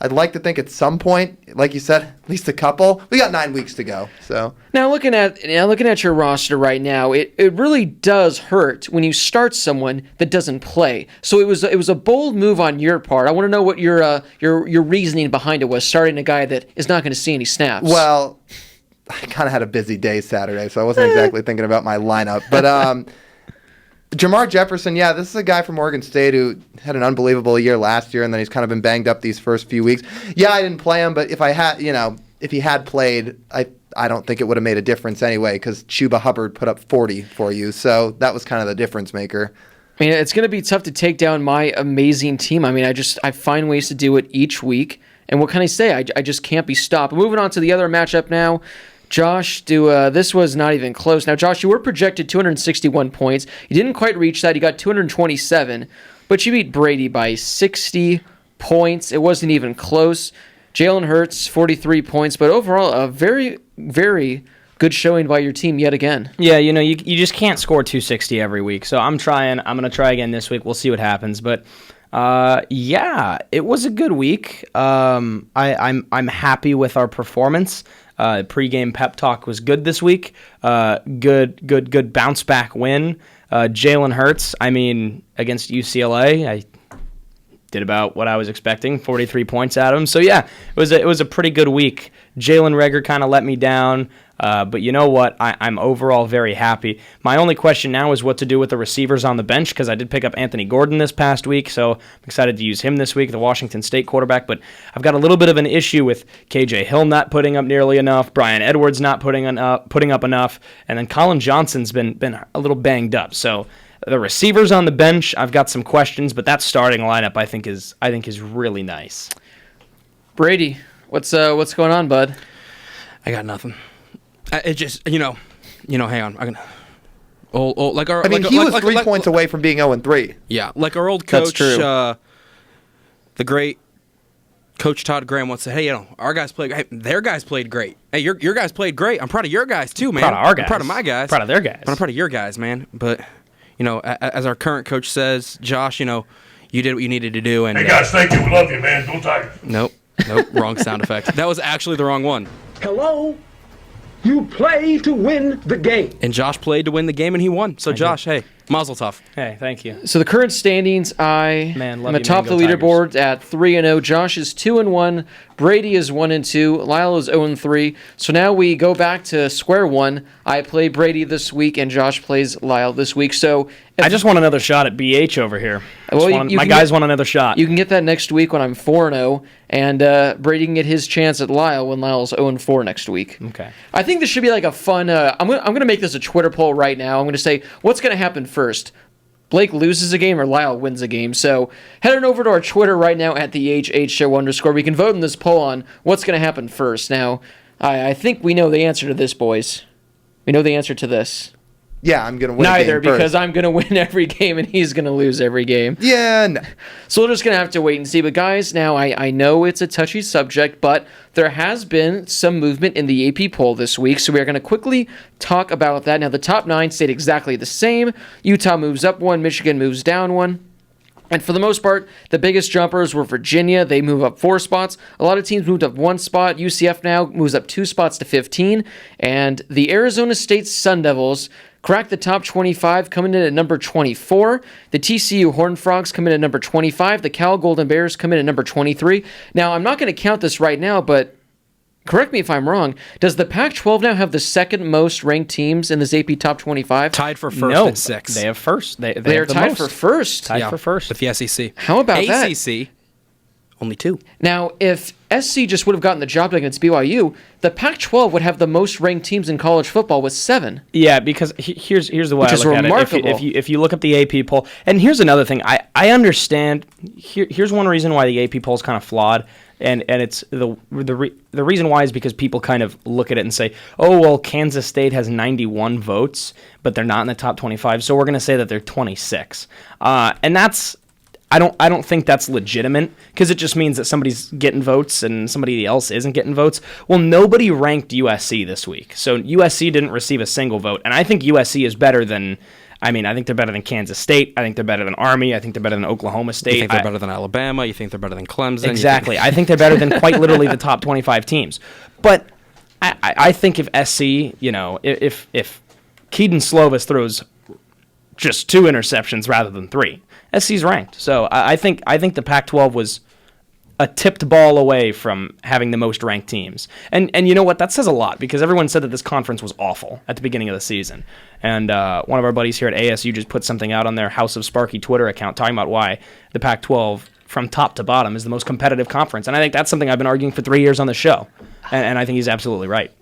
I'd like to think at some point, like you said, at least a couple. We got 9 weeks to go. So Now looking at your roster right now, it really does hurt when you start someone that doesn't play. So it was a bold move on your part. I want to know what your reasoning behind it was, starting a guy that is not going to see any snaps. well, I kind of had a busy day Saturday, so I wasn't exactly thinking about my lineup. But Jamar Jefferson, yeah, this is a guy from Oregon State who had an unbelievable year last year, and then he's kind of been banged up these first few weeks. Yeah, I didn't play him, but if he had played, I don't think it would have made a difference anyway, because Chuba Hubbard put up 40 for you, so that was kind of the difference maker. I mean, it's going to be tough to take down my amazing team. I mean, I find ways to do it each week, and what can I say? I just can't be stopped. Moving on to the other matchup now. Josh, this was not even close. Now, Josh, you were projected 261 points. You didn't quite reach that. You got 227, but you beat Brady by 60 points. It wasn't even close. Jalen Hurts, 43 points, but overall, a very, very good showing by your team yet again. Yeah, you just can't score 260 every week. So I'm trying. I'm going to try again this week. We'll see what happens. But yeah, it was a good week. I'm happy with our performance. Pre-game pep talk was good this week. Good bounce back win. Jalen Hurts, against UCLA, I did about what I was expecting, 43 points out of him. So yeah, it was a pretty good week. Jalen Reagor kind of let me down. But you know what? I'm overall very happy. My only question now is what to do with the receivers on the bench, because I did pick up Anthony Gordon this past week, so I'm excited to use him this week, the Washington State quarterback. But I've got a little bit of an issue with KJ Hill not putting up nearly enough, Brian Edwards not putting up enough, and then Colin Johnson's been a little banged up. So the receivers on the bench, I've got some questions, but that starting lineup I think is really nice. Brady, what's going on, bud? I got nothing. It just, hang on. I'm gonna. Like our. He was 3 points away from being 0-3. Yeah, like our old That's coach, true. The great Coach Todd Graham once said, "Hey, our guys played. Hey, their guys played great. Hey, your guys played great. I'm proud of your guys too, man. Proud of our guys. I'm proud of my guys. Proud of their guys. But I'm proud of your guys, man. But as our current coach says, Josh, you did what you needed to do. And Hey guys, thank you. We love you, man. Go Tigers. Nope, wrong sound effect. That was actually the wrong one. Hello? You play to win the game. And Josh played to win the game, and he won. So, Josh, hey, mazel tov. Hey, thank you. So the current standings, I Man, am love you, atop the Mango leaderboard at 3-0. Josh is 2-1. Brady is 1-2. Lyle is 0-3. So now we go back to square one. I play Brady this week, and Josh plays Lyle this week. So I just want another shot at BH over here. My guys want another shot. You can get that next week when I'm 4-0, and Brady can get his chance at Lyle when Lyle's 0-4 next week. Okay. I think this should be like a fun. I'm gonna make this a Twitter poll right now. I'm gonna say what's gonna happen first. Blake loses a game or Lyle wins a game. So head on over to our Twitter right now at the HHShow_. We can vote in this poll on what's going to happen first. Now, I think we know the answer to this, boys. We know the answer to this. Yeah, I'm going to win Neither, a game because first. I'm going to win every game and he's going to lose every game. Yeah, no. So we're just going to have to wait and see. But guys, now I know it's a touchy subject, but there has been some movement in the AP poll this week, so we are going to quickly talk about that. Now, the top 9 stayed exactly the same. Utah moves up 1, Michigan moves down 1. And for the most part, the biggest jumpers were Virginia. They move up 4 spots. A lot of teams moved up 1 spot. UCF now moves up 2 spots to 15. And the Arizona State Sun Devils cracked the top 25, coming in at number 24. The TCU Horned Frogs come in at number 25. The Cal Golden Bears come in at number 23. Now, I'm not going to count this right now, but correct me if I'm wrong. Does the Pac-12 now have the second most ranked teams in this AP top 25? Tied for first No, at 6. they have first. They They are have the tied most. for first. Tied for first. with the SEC. How about that? ACC, only 2. Now, if SC just would have gotten the job done against BYU, the Pac-12 would have the most ranked teams in college football with 7. Yeah, because here's the way Which I is look at it. remarkable. If you look up the AP poll, and here's another thing, I understand. Here's one reason why the AP poll is kind of flawed, and it's the reason why is because people kind of look at it and say, oh well, Kansas State has 91 votes, but they're not in the top 25, so we're going to say that they're 26, and that's. I don't think that's legitimate, because it just means that somebody's getting votes and somebody else isn't getting votes. Well, nobody ranked USC this week, so USC didn't receive a single vote, and I think USC is better than I mean, I think they're better than Kansas State. I think they're better than Army. I think they're better than Oklahoma State. You think they're better than Alabama? You think they're better than Clemson? Exactly. I think they're better than quite literally the top 25 teams. But I think if SC, if Keaton Slovis throws just 2 interceptions rather than 3, SC's ranked. So I think the Pac-12 was a tipped ball away from having the most ranked teams. And you know what? That says a lot, because everyone said that this conference was awful at the beginning of the season. And one of our buddies here at ASU just put something out on their House of Sparky Twitter account talking about why the Pac-12 from top to bottom is the most competitive conference. And I think that's something I've been arguing for 3 years on the show. And I think he's absolutely right.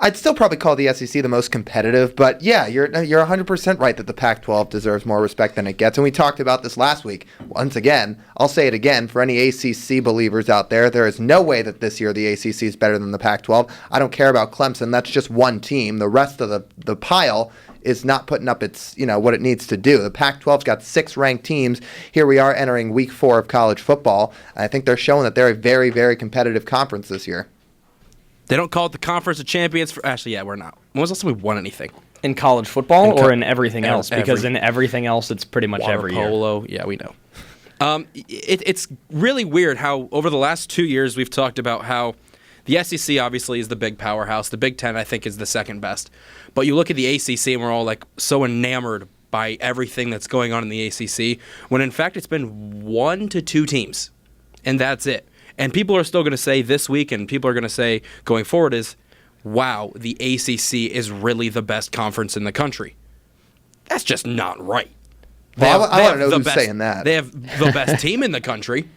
I'd still probably call the SEC the most competitive, but yeah, you're 100% right that the Pac-12 deserves more respect than it gets. And we talked about this last week. Once again, I'll say it again, for any ACC believers out there, there is no way that this year the ACC is better than the Pac-12. I don't care about Clemson. That's just one team. The rest of the pile is not putting up its, what it needs to do. The Pac-12's got 6 ranked teams. Here we are entering week 4 of college football. And I think they're showing that they're a very, very competitive conference this year. They don't call it the Conference of Champions. Actually, yeah, we're not. When was the last time we won anything? In college football or in everything else? Because in everything else, it's pretty much Water every year. polo. Yeah, we know. It's really weird how over the last 2 years we've talked about how the SEC obviously is the big powerhouse. The Big Ten, I think, is the second best. But you look at the ACC and we're all like so enamored by everything that's going on in the ACC, when in fact it's been 1 to 2 teams, and that's it. And people are still going to say this week, and people are going to say going forward is, wow, the ACC is really the best conference in the country. That's just not right. Well, I want to know who's saying that. They have the best team in the country.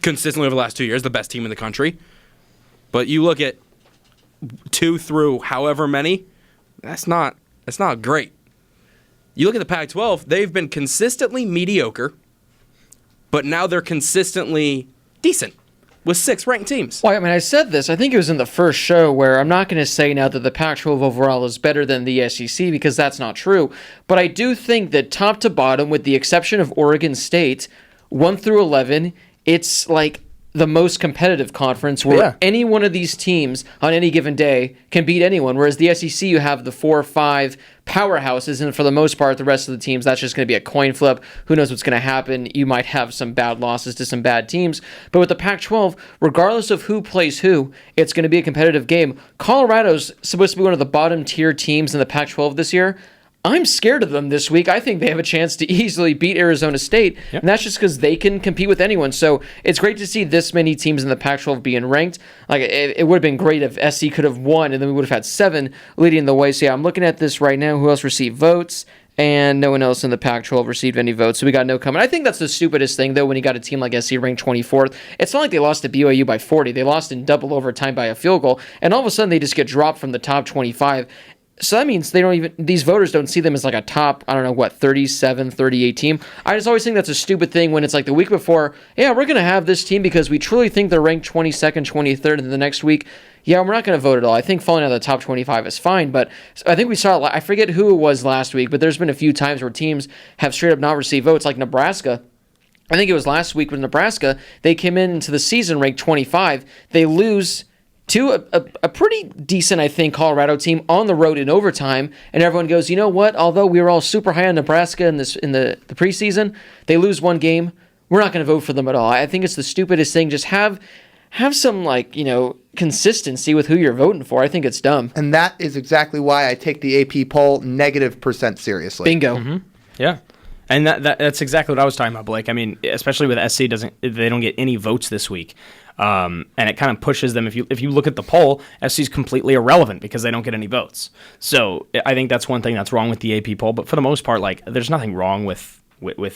Consistently over the last 2 years, the best team in the country. But you look at 2 through however many, that's not great. You look at the Pac-12, they've been consistently mediocre, but now they're consistently decent with 6 ranked teams. Well, I mean, I said this, I think it was in the first show, where I'm not going to say now that the Pac-12 overall is better than the SEC, because that's not true. But I do think that top to bottom, with the exception of Oregon State, 1 through 11, it's like the most competitive conference where any one of these teams on any given day can beat anyone. Whereas the SEC, you have the 4 or 5 powerhouses, and for the most part, the rest of the teams, that's just going to be a coin flip. Who knows what's going to happen? You might have some bad losses to some bad teams. But with the Pac-12, regardless of who plays who, it's going to be a competitive game. Colorado's supposed to be one of the bottom tier teams in the Pac-12 this year. I'm scared of them this week. I think they have a chance to easily beat Arizona State, and that's just because they can compete with anyone. So it's great to see this many teams in the Pac-12 being ranked. Like it would have been great if SC could have won, and then we would have had 7 leading the way. So yeah, I'm looking at this right now. Who else received votes? And no one else in the Pac-12 received any votes, so we got no comment. I think that's the stupidest thing, though, when you got a team like SC ranked 24th. It's not like they lost to BYU by 40. They lost in double overtime by a field goal, and all of a sudden they just get dropped from the top 25. So that means these voters don't see them as like a top, 37, 38 team. I just always think that's a stupid thing when it's like the week before, yeah, we're going to have this team because we truly think they're ranked 22nd, 23rd, and then the next week, yeah, we're not going to vote at all. I think falling out of the top 25 is fine, but I think we saw, I forget who it was last week, but there's been a few times where teams have straight up not received votes, like Nebraska. I think it was last week with Nebraska. They came into the season ranked 25. They lose to a pretty decent, I think, Colorado team on the road in overtime, and everyone goes, you know what? Although we were all super high on Nebraska in the preseason, they lose one game. We're not going to vote for them at all. I think it's the stupidest thing. Just have some consistency with who you're voting for. I think it's dumb. And that is exactly why I take the AP poll -% seriously. Bingo. Mm-hmm. Yeah. And that's exactly what I was talking about, Blake. I mean, especially with SC, they don't get any votes this week. And it kind of pushes them. If you look at the poll, SC's completely irrelevant because they don't get any votes. So I think that's one thing that's wrong with the AP poll. But for the most part, there's nothing wrong with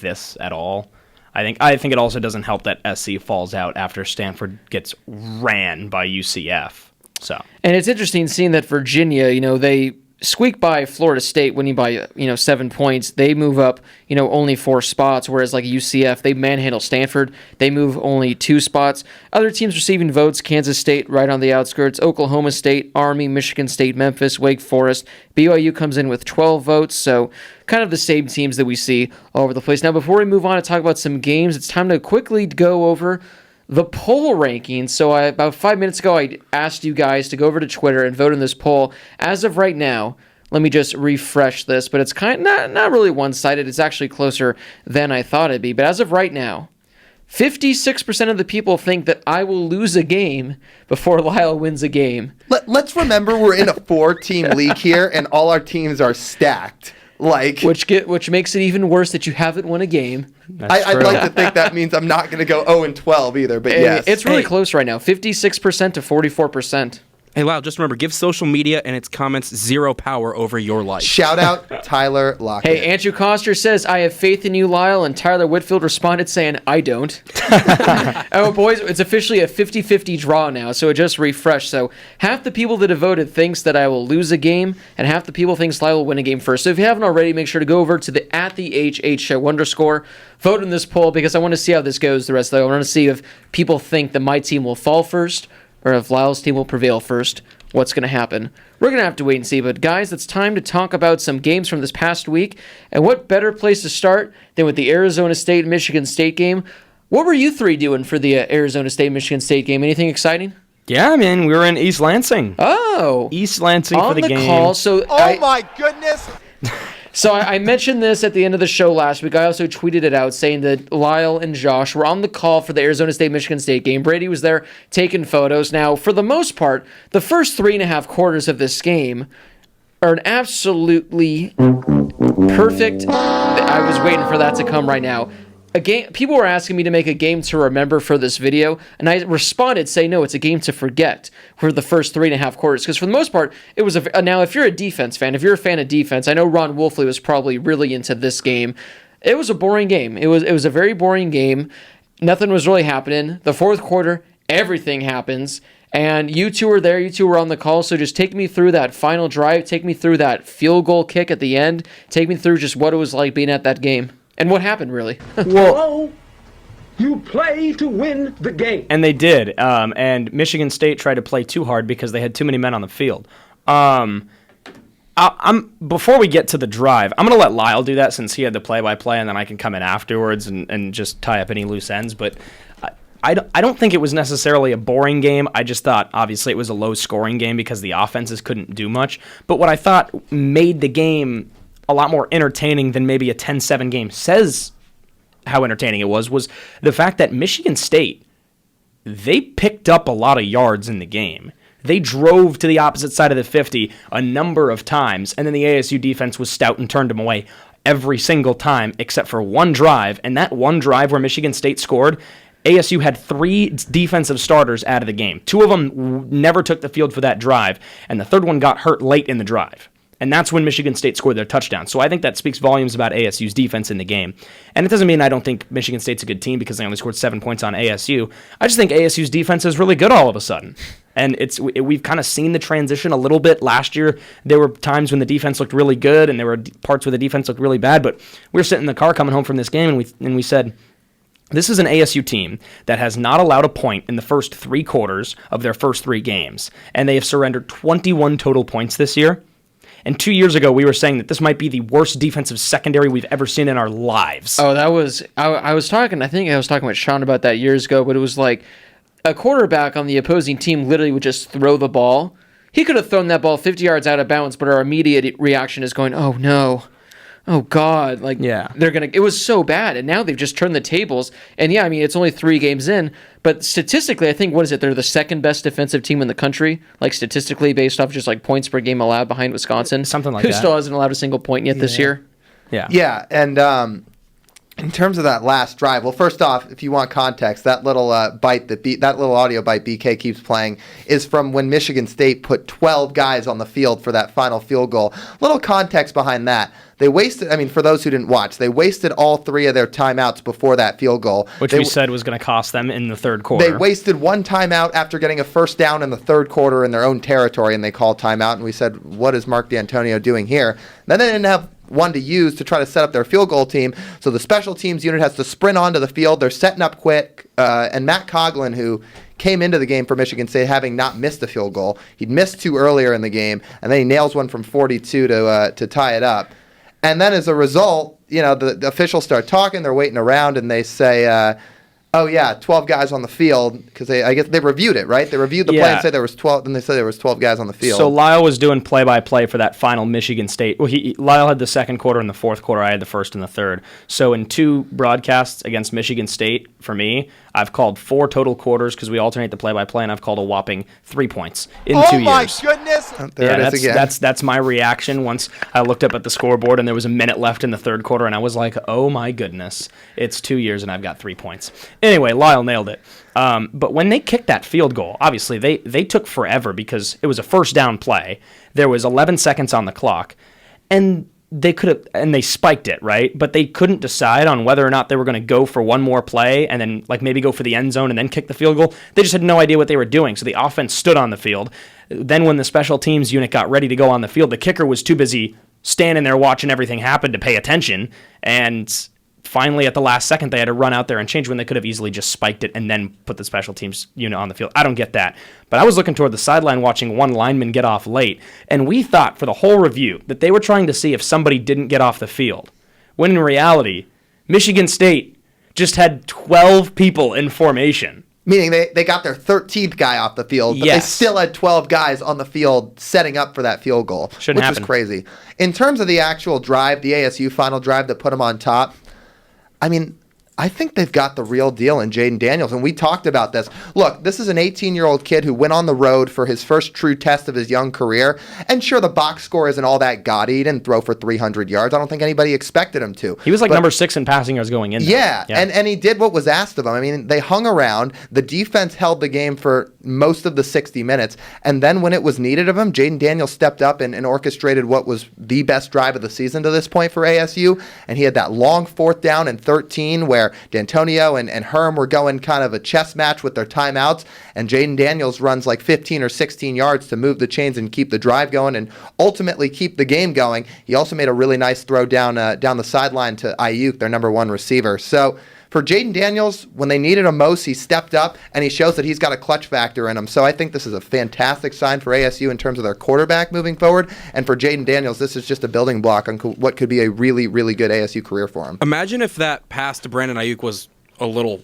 this at all. I think it also doesn't help that SC falls out after Stanford gets ran by UCF. So, and it's interesting seeing that Virginia, they squeak by Florida State winning by 7 points. They move up only 4 spots, whereas like UCF, they manhandle Stanford. They move only 2 spots. Other teams receiving votes: Kansas State right on the outskirts, Oklahoma State, Army, Michigan State, Memphis, Wake Forest. BYU comes in with 12 votes, so kind of the same teams that we see all over the place. Now, before we move on to talk about some games, it's time to quickly go over the poll rankings. So about 5 minutes ago, I asked you guys to go over to Twitter and vote in this poll. As of right now, Let me just refresh this, but it's not really one-sided. It's actually closer than I thought it'd be. But as of right now, 56% of the people think that I will lose a game before Lyle wins a game. Let's remember we're in a 4-team league here, and all our teams are stacked. Which makes it even worse that you haven't won a game. I'd like to think that means I'm not going to go 0-12 either, but yes. It's really close right now, 56% to 44%. Hey, Lyle, just remember, give social media and its comments zero power over your life. Shout out Tyler Lockett. Hey, Andrew Koster says, I have faith in you, Lyle, and Tyler Whitfield responded saying, I don't. Oh, boys, it's officially a 50-50 draw now, so it just refreshed. So half the people that have voted thinks that I will lose a game, and half the people thinks Lyle will win a game first. So if you haven't already, make sure to go over to the @the_HH_, vote in this poll, because I want to see how this goes the rest of the way. I want to see if people think that my team will fall first, or if Lyle's team will prevail first. What's going to happen? We're going to have to wait and see. But guys, it's time to talk about some games from this past week. And what better place to start than with the Arizona State-Michigan State game? What were you three doing for the Arizona State-Michigan State game? Anything exciting? Yeah, man, we were in East Lansing. Oh. East Lansing on for the game. Call, so my goodness. So I mentioned this at the end of the show last week. I also tweeted it out saying that Lyle and Josh were on the call for the Arizona State-Michigan State game. Brady was there taking photos. Now, for the most part, the first 3.5 quarters of this game are an absolutely perfect... I was waiting for that to come right now. People were asking me to make a game to remember for this video, and I responded, say, no, it's a game to forget for the first 3.5 quarters, because for the most part, it was now, if you're a defense fan, if you're a fan of defense, I know Ron Wolfley was probably really into this game. It was a boring game. It was a very boring game. Nothing was really happening. The fourth quarter, everything happens, and you two were there. You two were on the call, so just take me through that final drive. Take me through that field goal kick at the end. Take me through just what it was like being at that game. And what happened, really? Hello? You play to win the game. And they did. And Michigan State tried to play too hard because they had too many men on the field. Before we get to the drive, I'm going to let Lyle do that since he had the play-by-play, and then I can come in afterwards and just tie up any loose ends. But I don't think it was necessarily a boring game. I just thought, obviously, it was a low-scoring game because the offenses couldn't do much. But what I thought made the game a lot more entertaining than maybe a 10-7 game says how entertaining it was the fact that Michigan State, they picked up a lot of yards in the game. They drove to the opposite side of the 50 a number of times, and then the ASU defense was stout and turned them away every single time except for one drive, and that one drive where Michigan State scored, ASU had 3 defensive starters out of the game. 2 of them never took the field for that drive, and the third one got hurt late in the drive. And that's when Michigan State scored their touchdown. So I think that speaks volumes about ASU's defense in the game. And it doesn't mean I don't think Michigan State's a good team because they only scored 7 points on ASU. I just think ASU's defense is really good all of a sudden. And we've kind of seen the transition a little bit. Last year, there were times when the defense looked really good and there were parts where the defense looked really bad. But we were sitting in the car coming home from this game and we said, this is an ASU team that has not allowed a point in the first 3 quarters of their first 3 games. And they have surrendered 21 total points this year. And 2 years ago, we were saying that this might be the worst defensive secondary we've ever seen in our lives. Oh, that was... I was talking with Sean about that years ago, but it was like a quarterback on the opposing team literally would just throw the ball. He could have thrown that ball 50 yards out of bounds, but our immediate reaction is going, oh, no. Oh, God. Like, yeah. It was so bad, and now they've just turned the tables. And yeah, I mean, it's only 3 games in, but statistically, I think, what is it? They're the second best defensive team in the country, like statistically, based off just like points per game allowed behind Wisconsin. Something like who that. Who still hasn't allowed a single point yet this year. Yeah. Yeah, and in terms of that last drive, well, first off, if you want context, that little that little audio bite BK keeps playing is from when Michigan State put 12 guys on the field for that final field goal. Little context behind that. They wasted, for those who didn't watch, they wasted all 3 of their timeouts before that field goal. Which we said was going to cost them in the third quarter. They wasted 1 timeout after getting a first down in the third quarter in their own territory, and they called timeout, and we said, what is Mark D'Antonio doing here? Then they didn't have one to use to try to set up their field goal team, so the special teams unit has to sprint onto the field. They're setting up quick, and Matt Coughlin, who came into the game for Michigan State having not missed a field goal. He'd missed 2 earlier in the game, and then he nails one from 42 to tie it up. And then as a result, the officials start talking. They're waiting around, and they say, Oh yeah, 12 guys on the field because I guess they reviewed it, right? They reviewed the play Yeah. and said there was 12. Then they said there was 12 guys on the field. So Lyle was doing play-by-play for that final Michigan State. Well, Lyle had the second quarter and the fourth quarter. I had the first and the third. So in 2 broadcasts against Michigan State, for me, I've called 4 total quarters because we alternate the play-by-play, and I've called a whopping 3 points in 2 years. Oh my goodness! There it is again. That's my reaction once I looked up at the scoreboard and there was a minute left in the third quarter, and I was like, oh my goodness, it's 2 years and I've got 3 points. Anyway, Lyle nailed it. But when they kicked that field goal, obviously they took forever because it was a first down play. There was 11 seconds on the clock, and they spiked it, right? But they couldn't decide on whether or not they were going to go for one more play and then like maybe go for the end zone and then kick the field goal. They just had no idea what they were doing. So the offense stood on the field. Then when the special teams unit got ready to go on the field, the kicker was too busy standing there watching everything happen to pay attention. And finally, at the last second, they had to run out there and change when they could have easily just spiked it and then put the special teams unit on the field. I don't get that. But I was looking toward the sideline watching one lineman get off late, and we thought for the whole review that they were trying to see if somebody didn't get off the field. When in reality, Michigan State just had 12 people in formation. Meaning they got their 13th guy off the field, but Yes. they still had 12 guys on the field setting up for that field goal, Shouldn't which happen. is crazy. In terms of the actual drive, the ASU final drive that put them on top, I mean, I think they've got the real deal in Jaden Daniels, and we talked about this. Look, this is an 18-year-old kid who went on the road for his first true test of his young career, and sure, the box score isn't all that gaudy. He didn't throw for 300 yards. I don't think anybody expected him to. He was like But- number 6 in passing yards going in there. Yeah, and he did what was asked of him. I mean, they hung around. The defense held the game for most of the 60 minutes. And then when it was needed of him, Jaden Daniels stepped up and orchestrated what was the best drive of the season to this point for ASU. And he had that long 4th down and 13 where D'Antonio and Herm were going kind of a chess match with their timeouts. And Jaden Daniels runs like 15 or 16 yards to move the chains and keep the drive going and ultimately keep the game going. He also made a really nice throw down the sideline to Ayuk, their number 1 receiver. So for Jaden Daniels, when they needed him most, he stepped up, and he shows that he's got a clutch factor in him. So I think this is a fantastic sign for ASU in terms of their quarterback moving forward. And for Jaden Daniels, this is just a building block on what could be a really, really good ASU career for him. Imagine if that pass to Brandon Ayuk was a little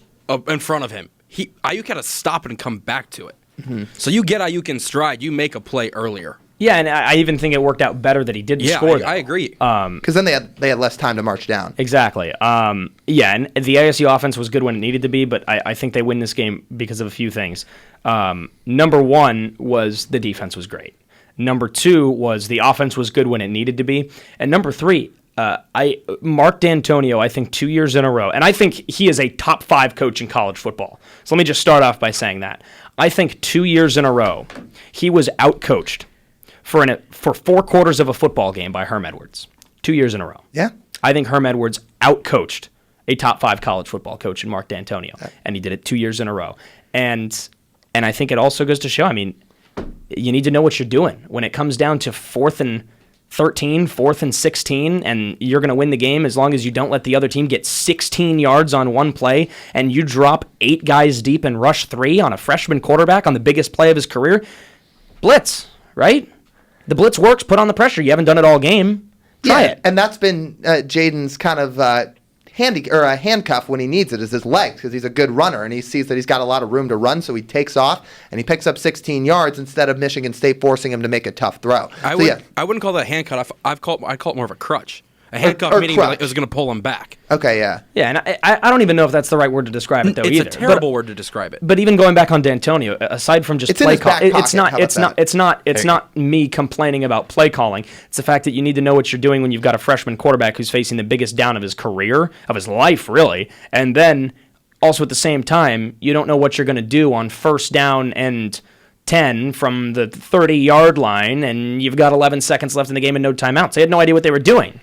in front of him. Ayuk had to stop and come back to it. Mm-hmm. So you get Ayuk in stride, you make a play earlier. Yeah, and I even think it worked out better that he didn't score. I agree. Because then they had less time to march down. Exactly. Yeah, and the ASU offense was good when it needed to be, but I think they win this game because of a few things. Number 1 was the defense was great. Number 2 was the offense was good when it needed to be. And number 3, Mark D'Antonio, I think 2 years in a row, and I think he is a top 5 coach in college football. So let me just start off by saying that. I think 2 years in a row, he was outcoached for 4 quarters of a football game by Herm Edwards. 2 years in a row. Yeah. I think Herm Edwards outcoached a top 5 college football coach in Mark D'Antonio, and he did it 2 years in a row. And I think it also goes to show, I mean, you need to know what you're doing. When it comes down to 4th and 13, 4th and 16, and you're going to win the game as long as you don't let the other team get 16 yards on one play, and you drop 8 guys deep and rush 3 on a freshman quarterback on the biggest play of his career. Blitz, right? The blitz works, put on the pressure. You haven't done it all game. Try it. And that's been Jaden's kind of handcuff when he needs it is his legs because he's a good runner and he sees that he's got a lot of room to run, so he takes off and he picks up 16 yards instead of Michigan State forcing him to make a tough throw. I wouldn't call that a handcuff. I'd call it more of a crutch. A handcuff or meaning crutch. like it was going to pull him back. Okay, yeah. Yeah, and I don't even know if that's the right word to describe it, though, It's either. a terrible word to describe it. But even going back on D'Antonio, aside from just It's in play his back call, pocket. it's not How about it's not me complaining about play calling. It's the fact that you need to know what you're doing when you've got a freshman quarterback who's facing the biggest down of his career, of his life, really, and then also at the same time, you don't know what you're going to do on 1st down and 10 from the 30-yard line, and you've got 11 seconds left in the game and no timeouts. They had no idea what they were doing.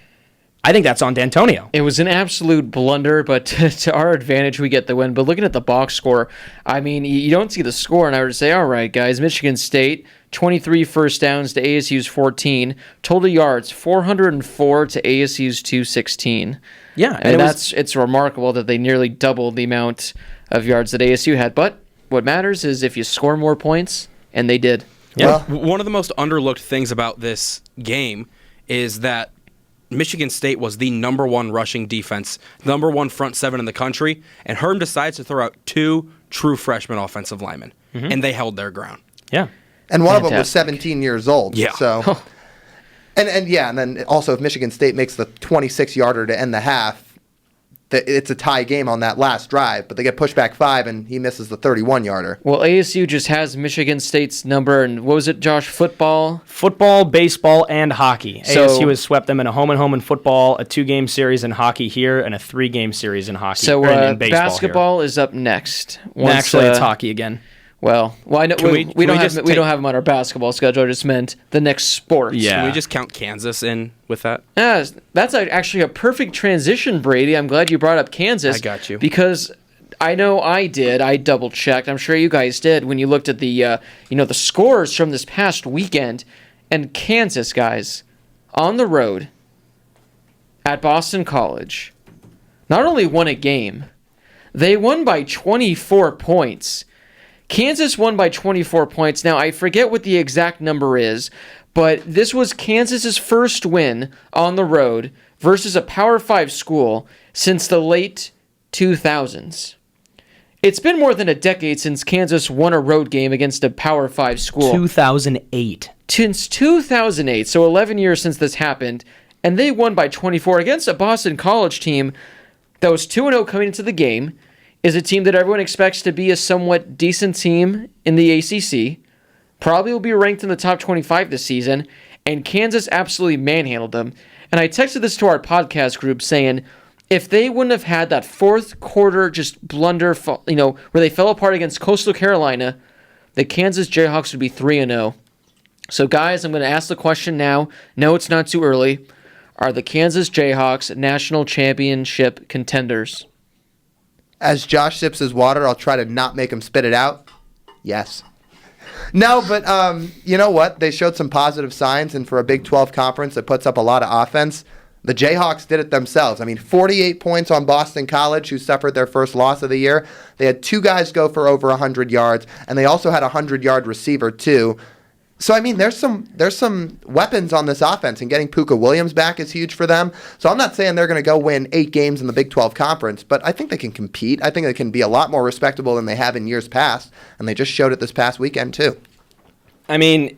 I think that's on D'Antonio. It was an absolute blunder, but to our advantage, we get the win. But looking at the box score, I mean, you don't see the score, and I would say, all right, guys, Michigan State, 23 first downs to ASU's 14. Total yards, 404 to ASU's 216. Yeah, and it's remarkable that they nearly doubled the amount of yards that ASU had. But what matters is if you score more points, and they did. Yeah. One of the most underlooked things about this game is that Michigan State was the number one rushing defense, number one front seven in the country, and Herm decides to throw out 2 true freshman offensive linemen, and they held their ground. Yeah. And one of them was Fantastic. 17 years old. Yeah. So, and then also if Michigan State makes the 26-yarder to end the half, it's a tie game on that last drive, but they get pushed back 5, and he misses the 31-yarder. Well, ASU just has Michigan State's number, and what was it, Josh? Football, baseball, and hockey. So- ASU has swept them in a home and home in football, a 2-game series in hockey here, and a 3-game series in hockey. So or in baseball basketball is up next. here. Once, Actually, it's hockey again. Well, I know Can we we don't just have take- them on our basketball schedule. I just meant the next sport. Yeah. Can we just count Kansas in with that? Yeah, that's actually a perfect transition, Brady. I'm glad you brought up Kansas. I got you. Because I know I did. I double checked. I'm sure you guys did when you looked at the the scores from this past weekend. And Kansas, guys, on the road at Boston College, not only won a game, they won by 24 points. Kansas won by 24 points. Now, I forget what the exact number is, but this was Kansas's first win on the road versus a Power 5 school since the late 2000s. It's been more than a decade since Kansas won a road game against a Power 5 school. 2008. Since 2008, so 11 years since this happened, and they won by 24 against a Boston College team that was 2-0 coming into the game, is a team that everyone expects to be a somewhat decent team in the ACC, probably will be ranked in the top 25 this season, and Kansas absolutely manhandled them. And I texted this to our podcast group saying, if they wouldn't have had that fourth quarter just blunder, where they fell apart against Coastal Carolina, the Kansas Jayhawks would be 3-0. So, guys, I'm going to ask the question now. No, it's not too early. Are the Kansas Jayhawks national championship contenders? As Josh sips his water, I'll try to not make him spit it out. Yes. No, but you know what? They showed some positive signs, and for a Big 12 conference that puts up a lot of offense, the Jayhawks did it themselves. I mean, 48 points on Boston College, who suffered their first loss of the year. They had 2 guys go for over 100 yards, and they also had a 100-yard receiver, too. So, I mean, there's some weapons on this offense, and getting Puka Williams back is huge for them. So I'm not saying they're going to go win 8 games in the Big 12 Conference, but I think they can compete. I think they can be a lot more respectable than they have in years past, and they just showed it this past weekend, too. I mean,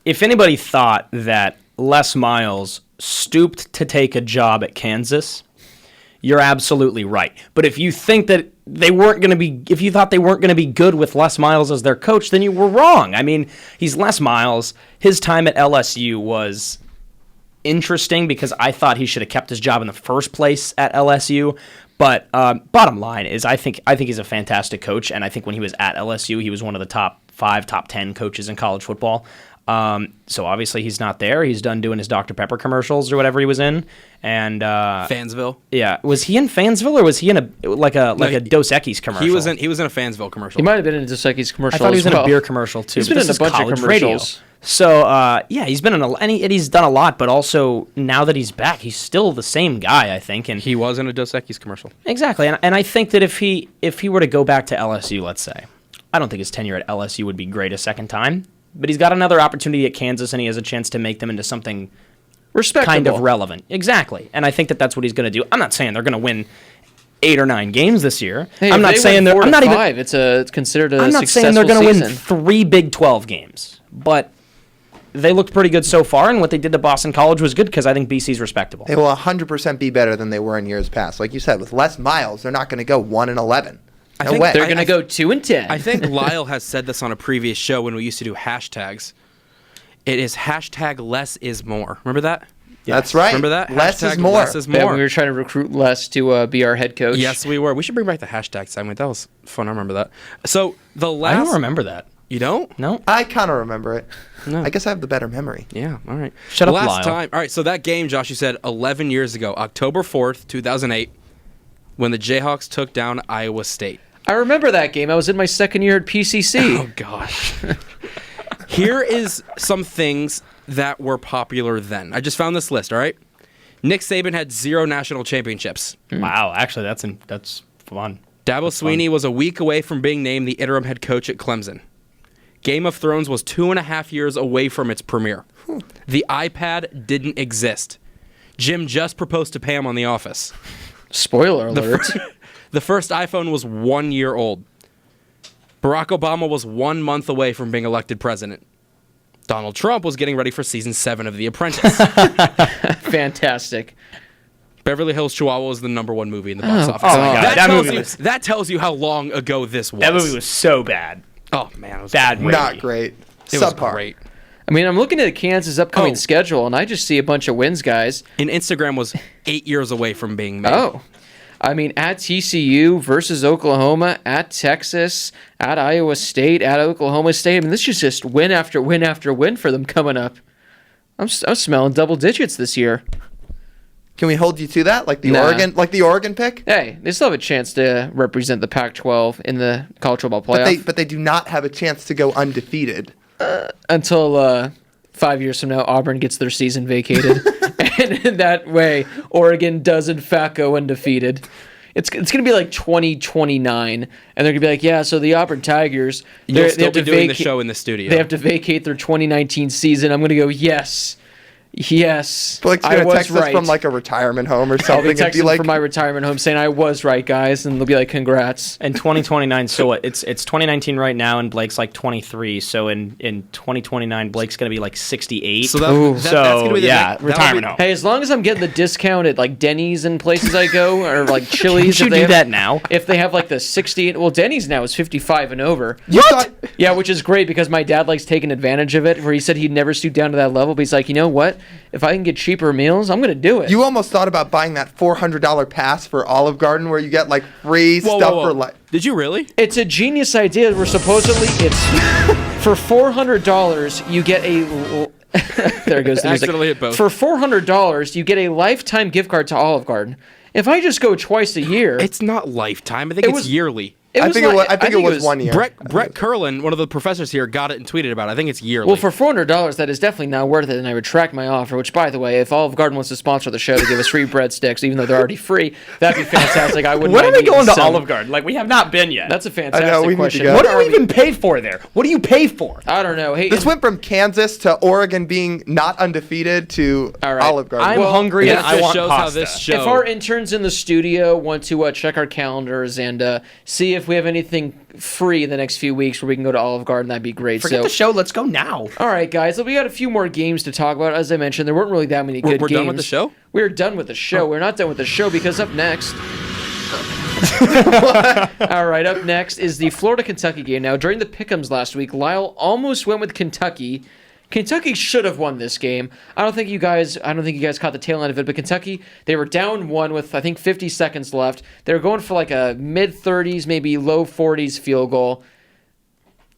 if anybody thought that Les Miles stooped to take a job at Kansas, you're absolutely right. But if you think that if you thought they weren't going to be good with Les Miles as their coach, then you were wrong. I mean, he's Les Miles. His time at LSU was interesting because I thought he should have kept his job in the first place at LSU. But bottom line is, I think he's a fantastic coach, and I think when he was at LSU, he was one of the top 5, top 10 coaches in college football. So obviously he's not there. He's done doing his Dr. Pepper commercials or whatever he was in. And Fansville. Yeah, was he in Fansville or was he in a Dos Equis commercial? He was in a Fansville commercial. He might have been in a Dos Equis commercial. I thought he was as in a well. beer commercial too. He's but been in this a is bunch of college commercials. radio. So yeah, he's been he's done a lot, but also now that he's back, he's still the same guy, I think. And He was in a Dos Equis commercial. exactly, and I think that if he were to go back to LSU, let's say, I don't think his tenure at LSU would be great a second time. But he's got another opportunity at Kansas, and he has a chance to make them into something Respectable. kind of relevant. Exactly. And I think that that's what he's going to do. I'm not saying they're going to win 8 or 9 games this year. Hey, I'm if not they saying win they're 4 I'm to not even 5, it's considered a I'm not saying successful they're going to win season. 3 Big 12 games. But they looked pretty good so far, and what they did to Boston College was good because I think BC's respectable. They will 100% be better than they were in years past. Like you said, with Les Miles, they're not going to go 1-11. I No think way. They're going to go 2-10. I think Lyle has said this on a previous show when we used to do hashtags. It is hashtag less is more. Remember that? That's right. Remember that? Less Hashtag is more. Less is Yeah, more. we were trying to recruit Les to be our head coach. Yes, we were. We should bring back the hashtag segment. That was fun. I remember that. So the I last. don't remember that. You don't? No. I kind of remember it. No. I guess I have the better memory. Yeah. All right. Shut up, Last Lyle. time. All right. So that game, Josh, you said 11 years ago, October 4th, 2008, when the Jayhawks took down Iowa State. I remember that game. I was in my second year at PCC. Oh gosh. Here is some things that were popular then. I just found this list. All right. Nick Saban had 0 national championships. Wow, actually that's fun. Dabo Swinney was a week away from being named the interim head coach at Clemson. Game of Thrones was 2.5 years away from its premiere. The iPad didn't exist. Jim just proposed to Pam on The Office. Spoiler alert. The first iPhone was 1 year old. Barack Obama was 1 month away from being elected president. Donald Trump was getting ready for season 7 of The Apprentice. Fantastic. Beverly Hills Chihuahua was the #1 movie in the box office. Oh my God, That tells you how long ago this was. That movie was so bad. Oh man, it was Bad great. movie. Not great. It was Subpar. great. I mean, I'm looking at Kansas' upcoming Oh. schedule, and I just see a bunch of wins, guys. And Instagram was 8 years away from being made. Oh. I mean, at TCU versus Oklahoma, at Texas, at Iowa State, at Oklahoma State. I mean, this is just win after win after win for them coming up. I'm smelling double digits this year. Can we hold you to that, like the Nah. Oregon pick? Hey, they still have a chance to represent the Pac-12 in the college football playoff But they do not have a chance to go undefeated. until 5 years from now Auburn gets their season vacated, and in that way Oregon does in fact go undefeated. It's gonna be like 2029, and they're gonna be like, yeah, so the Auburn Tigers, You'll they still have be to doing the vaca- show in the studio. They have to vacate their 2019 season. I'm gonna go, yes, Blake's I gonna was text us right. from like a retirement home or I'll be something and be texting like, from my retirement home saying I was right, guys, and they'll be like, congrats. And 2029, so what? It's 2019 right now, and Blake's like 23. So in 2029, Blake's gonna be like 68. So that's gonna be the yeah, next- that'll retirement be- home. Hey, as long as I'm getting the discount at like Denny's and places I go, or like Chili's, Can't you if they do have- that now? If they have like the 68, well, Denny's now is 55 and over. you thought, Yeah, which is great because my dad likes taking advantage of it. Where he said he'd never stoop down to that level, but he's like, you know what? If I can get cheaper meals, I'm gonna do it. you almost thought about buying that $400 pass for Olive Garden where you get like free Whoa, stuff whoa, whoa. for life. Did you really? It's a genius idea where supposedly it's for $400 you get a. There goes the music. Accidentally hit both. For $400 you get a lifetime gift card to Olive Garden. If I just go twice a year, It's not lifetime. I think It it's was- yearly. I think it was 1 year. Brett Curlin, one of the professors here, got it and tweeted about it. I think it's yearly. Well, for $400, that is definitely not worth it, and I retract my offer. Which, by the way, if Olive Garden wants to sponsor the show to give us free breadsticks, even though they're already free, that'd be fantastic. I wouldn't. When are mind we going eating to some. Olive Garden? Like, we have not been yet. That's a fantastic we need to question. go. What do are you even pay for there? What do you pay for? I don't know. Hey, This went from Kansas to Oregon being not undefeated to All right. Olive Garden. I'm Well, hungry that and I just want shows pasta. how this show. if our interns in the studio want to check our calendars and see if we have anything free in the next few weeks where we can go to Olive Garden, that'd be great. Forget So, the show. Let's go now. all right, guys. So we got a few more games to talk about. As I mentioned, there weren't really that many good We're games. done with the show? We're done with the show. We're not done with the show because up next. All right, up next is the Florida-Kentucky game. Now, during the pick'ems last week, Lyle almost went with Kentucky. Kentucky should have won this game. I don't think you guys caught the tail end of it, but Kentucky, they were down 1 with I think 50 seconds left. They were going for like a mid-30s, maybe low 40s field goal.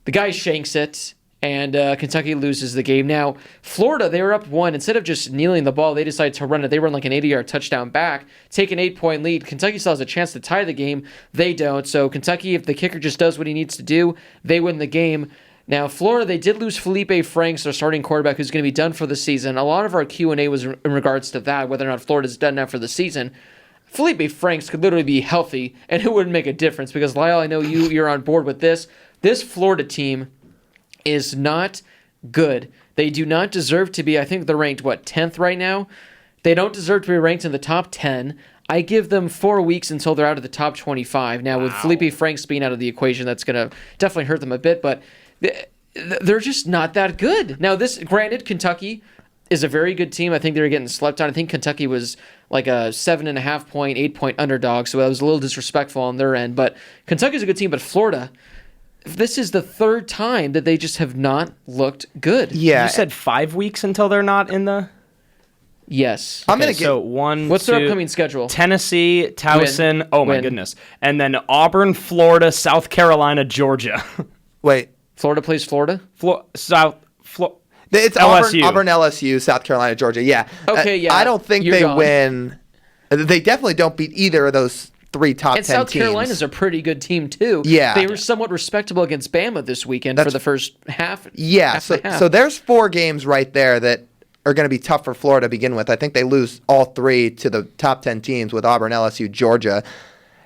The guy shanks it, and Kentucky loses the game. Now, Florida, they were up 1. Instead of just kneeling the ball, they decided to run it. They run like an 80-yard touchdown back, take an 8-point lead. Kentucky still has a chance to tie the game. They don't. So Kentucky, if the kicker just does what he needs to do, they win the game. Now, Florida, they did lose Felipe Franks, their starting quarterback, who's going to be done for the season. A lot of our Q&A was in regards to that, whether or not Florida's done now for the season. Felipe Franks could literally be healthy, and it wouldn't make a difference because, Lyle, I know you're on board with this. This Florida team is not good. They do not deserve to be, I think they're ranked, 10th right now? They don't deserve to be ranked in the top 10. I give them 4 weeks until they're out of the top 25. Now, with Felipe Franks being out of the equation, that's going to definitely hurt them a bit, but they're just not that good. Now, granted, Kentucky is a very good team. I think they were getting slept on. I think Kentucky was like a 7.5 point, 8-point underdog, so that was a little disrespectful on their end. But Kentucky's a good team, but Florida, this is the third time that they just have not looked good. Yeah. You said 5 weeks until they're not in the. Yes. I'm gonna So one. What's their two, upcoming schedule? Tennessee, Towson. Win. Oh my Win. goodness, and then Auburn, Florida, South Carolina, Georgia. Wait. Florida plays Florida? It's LSU. Auburn, LSU, South Carolina, Georgia. Yeah. Okay, yeah. I don't think You're they gone. win. They definitely don't beat either of those 3 top 10 And South teams. Carolina's a pretty good team, too. Yeah. They were somewhat respectable against Bama this weekend for the first half. Yeah, half so and a half. so there's 4 games right there that are going to be tough for Florida to begin with. I think they lose all 3 to the top 10 teams with Auburn, LSU, Georgia.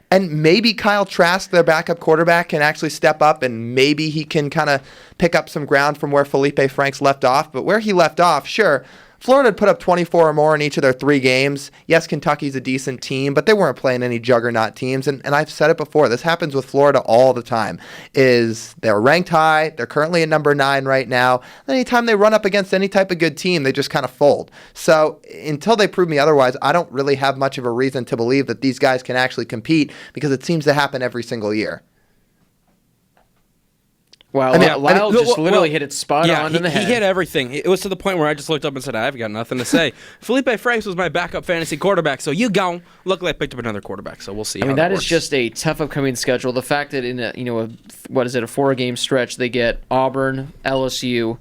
And maybe Kyle Trask, their backup quarterback, can actually step up and maybe he can kind of pick up some ground from where Felipe Franks left off. But where he left off, sure, Florida had put up 24 or more in each of their 3 games. Yes, Kentucky's a decent team, but they weren't playing any juggernaut teams. And I've said it before, this happens with Florida all the time, is they're ranked high, they're currently at number 9 right now. Anytime they run up against any type of good team, they just kind of fold. So until they prove me otherwise, I don't really have much of a reason to believe that these guys can actually compete, because it seems to happen every single year. Wow, Lyle just literally hit it spot on in the head. He hit everything. It was to the point where I just looked up and said, I've got nothing to say. Felipe Franks was my backup fantasy quarterback, so you go. Luckily, I picked up another quarterback, so we'll see. I mean, that is just a tough upcoming schedule. The fact that in a 4-game stretch, they get Auburn, LSU,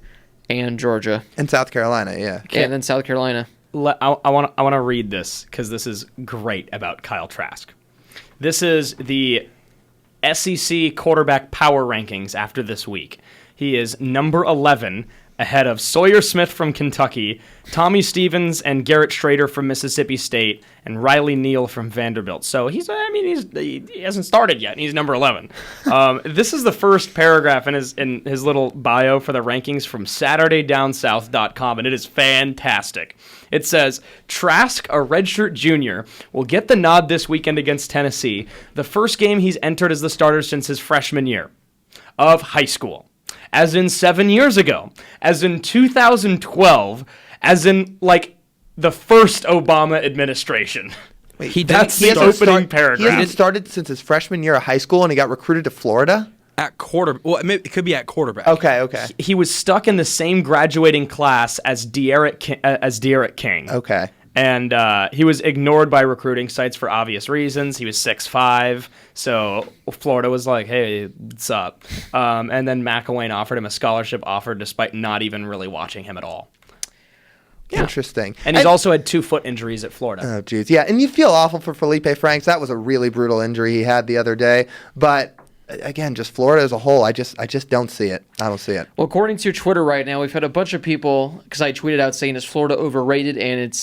and Georgia, And South Carolina, yeah. and then South Carolina. I want to read this because this is great about Kyle Trask. This is the SEC quarterback power rankings after this week. He is number 11, ahead of Sawyer Smith from Kentucky, Tommy Stevens and Garrett Schrader from Mississippi State, and Riley Neal from Vanderbilt. So he hasn't started yet, and he's number 11. This is the first paragraph in his little bio for the rankings from SaturdayDownSouth.com, and it is fantastic. It says, Trask, a redshirt junior, will get the nod this weekend against Tennessee, the first game he's entered as the starter since his freshman year of high school. As in 7 years ago, as in 2012, as in, the first Obama administration. Wait, That's the opening paragraph. He hasn't started since his freshman year of high school, and he got recruited to Florida? at quarter. Well, it could be at quarterback. Okay. He was stuck in the same graduating class as De'Aaron King. Okay. And he was ignored by recruiting sites for obvious reasons. He was 6'5", so Florida was like, hey, what's up? And then McElwain offered him a scholarship offer despite not even really watching him at all. Yeah. Interesting. And he's also had 2 foot injuries at Florida. Oh, geez. Yeah, and you feel awful for Felipe Franks. That was a really brutal injury he had the other day. But, again, just Florida as a whole, I just don't see it. I don't see it. Well, according to your Twitter right now, we've had a bunch of people, because I tweeted out saying, is Florida overrated? And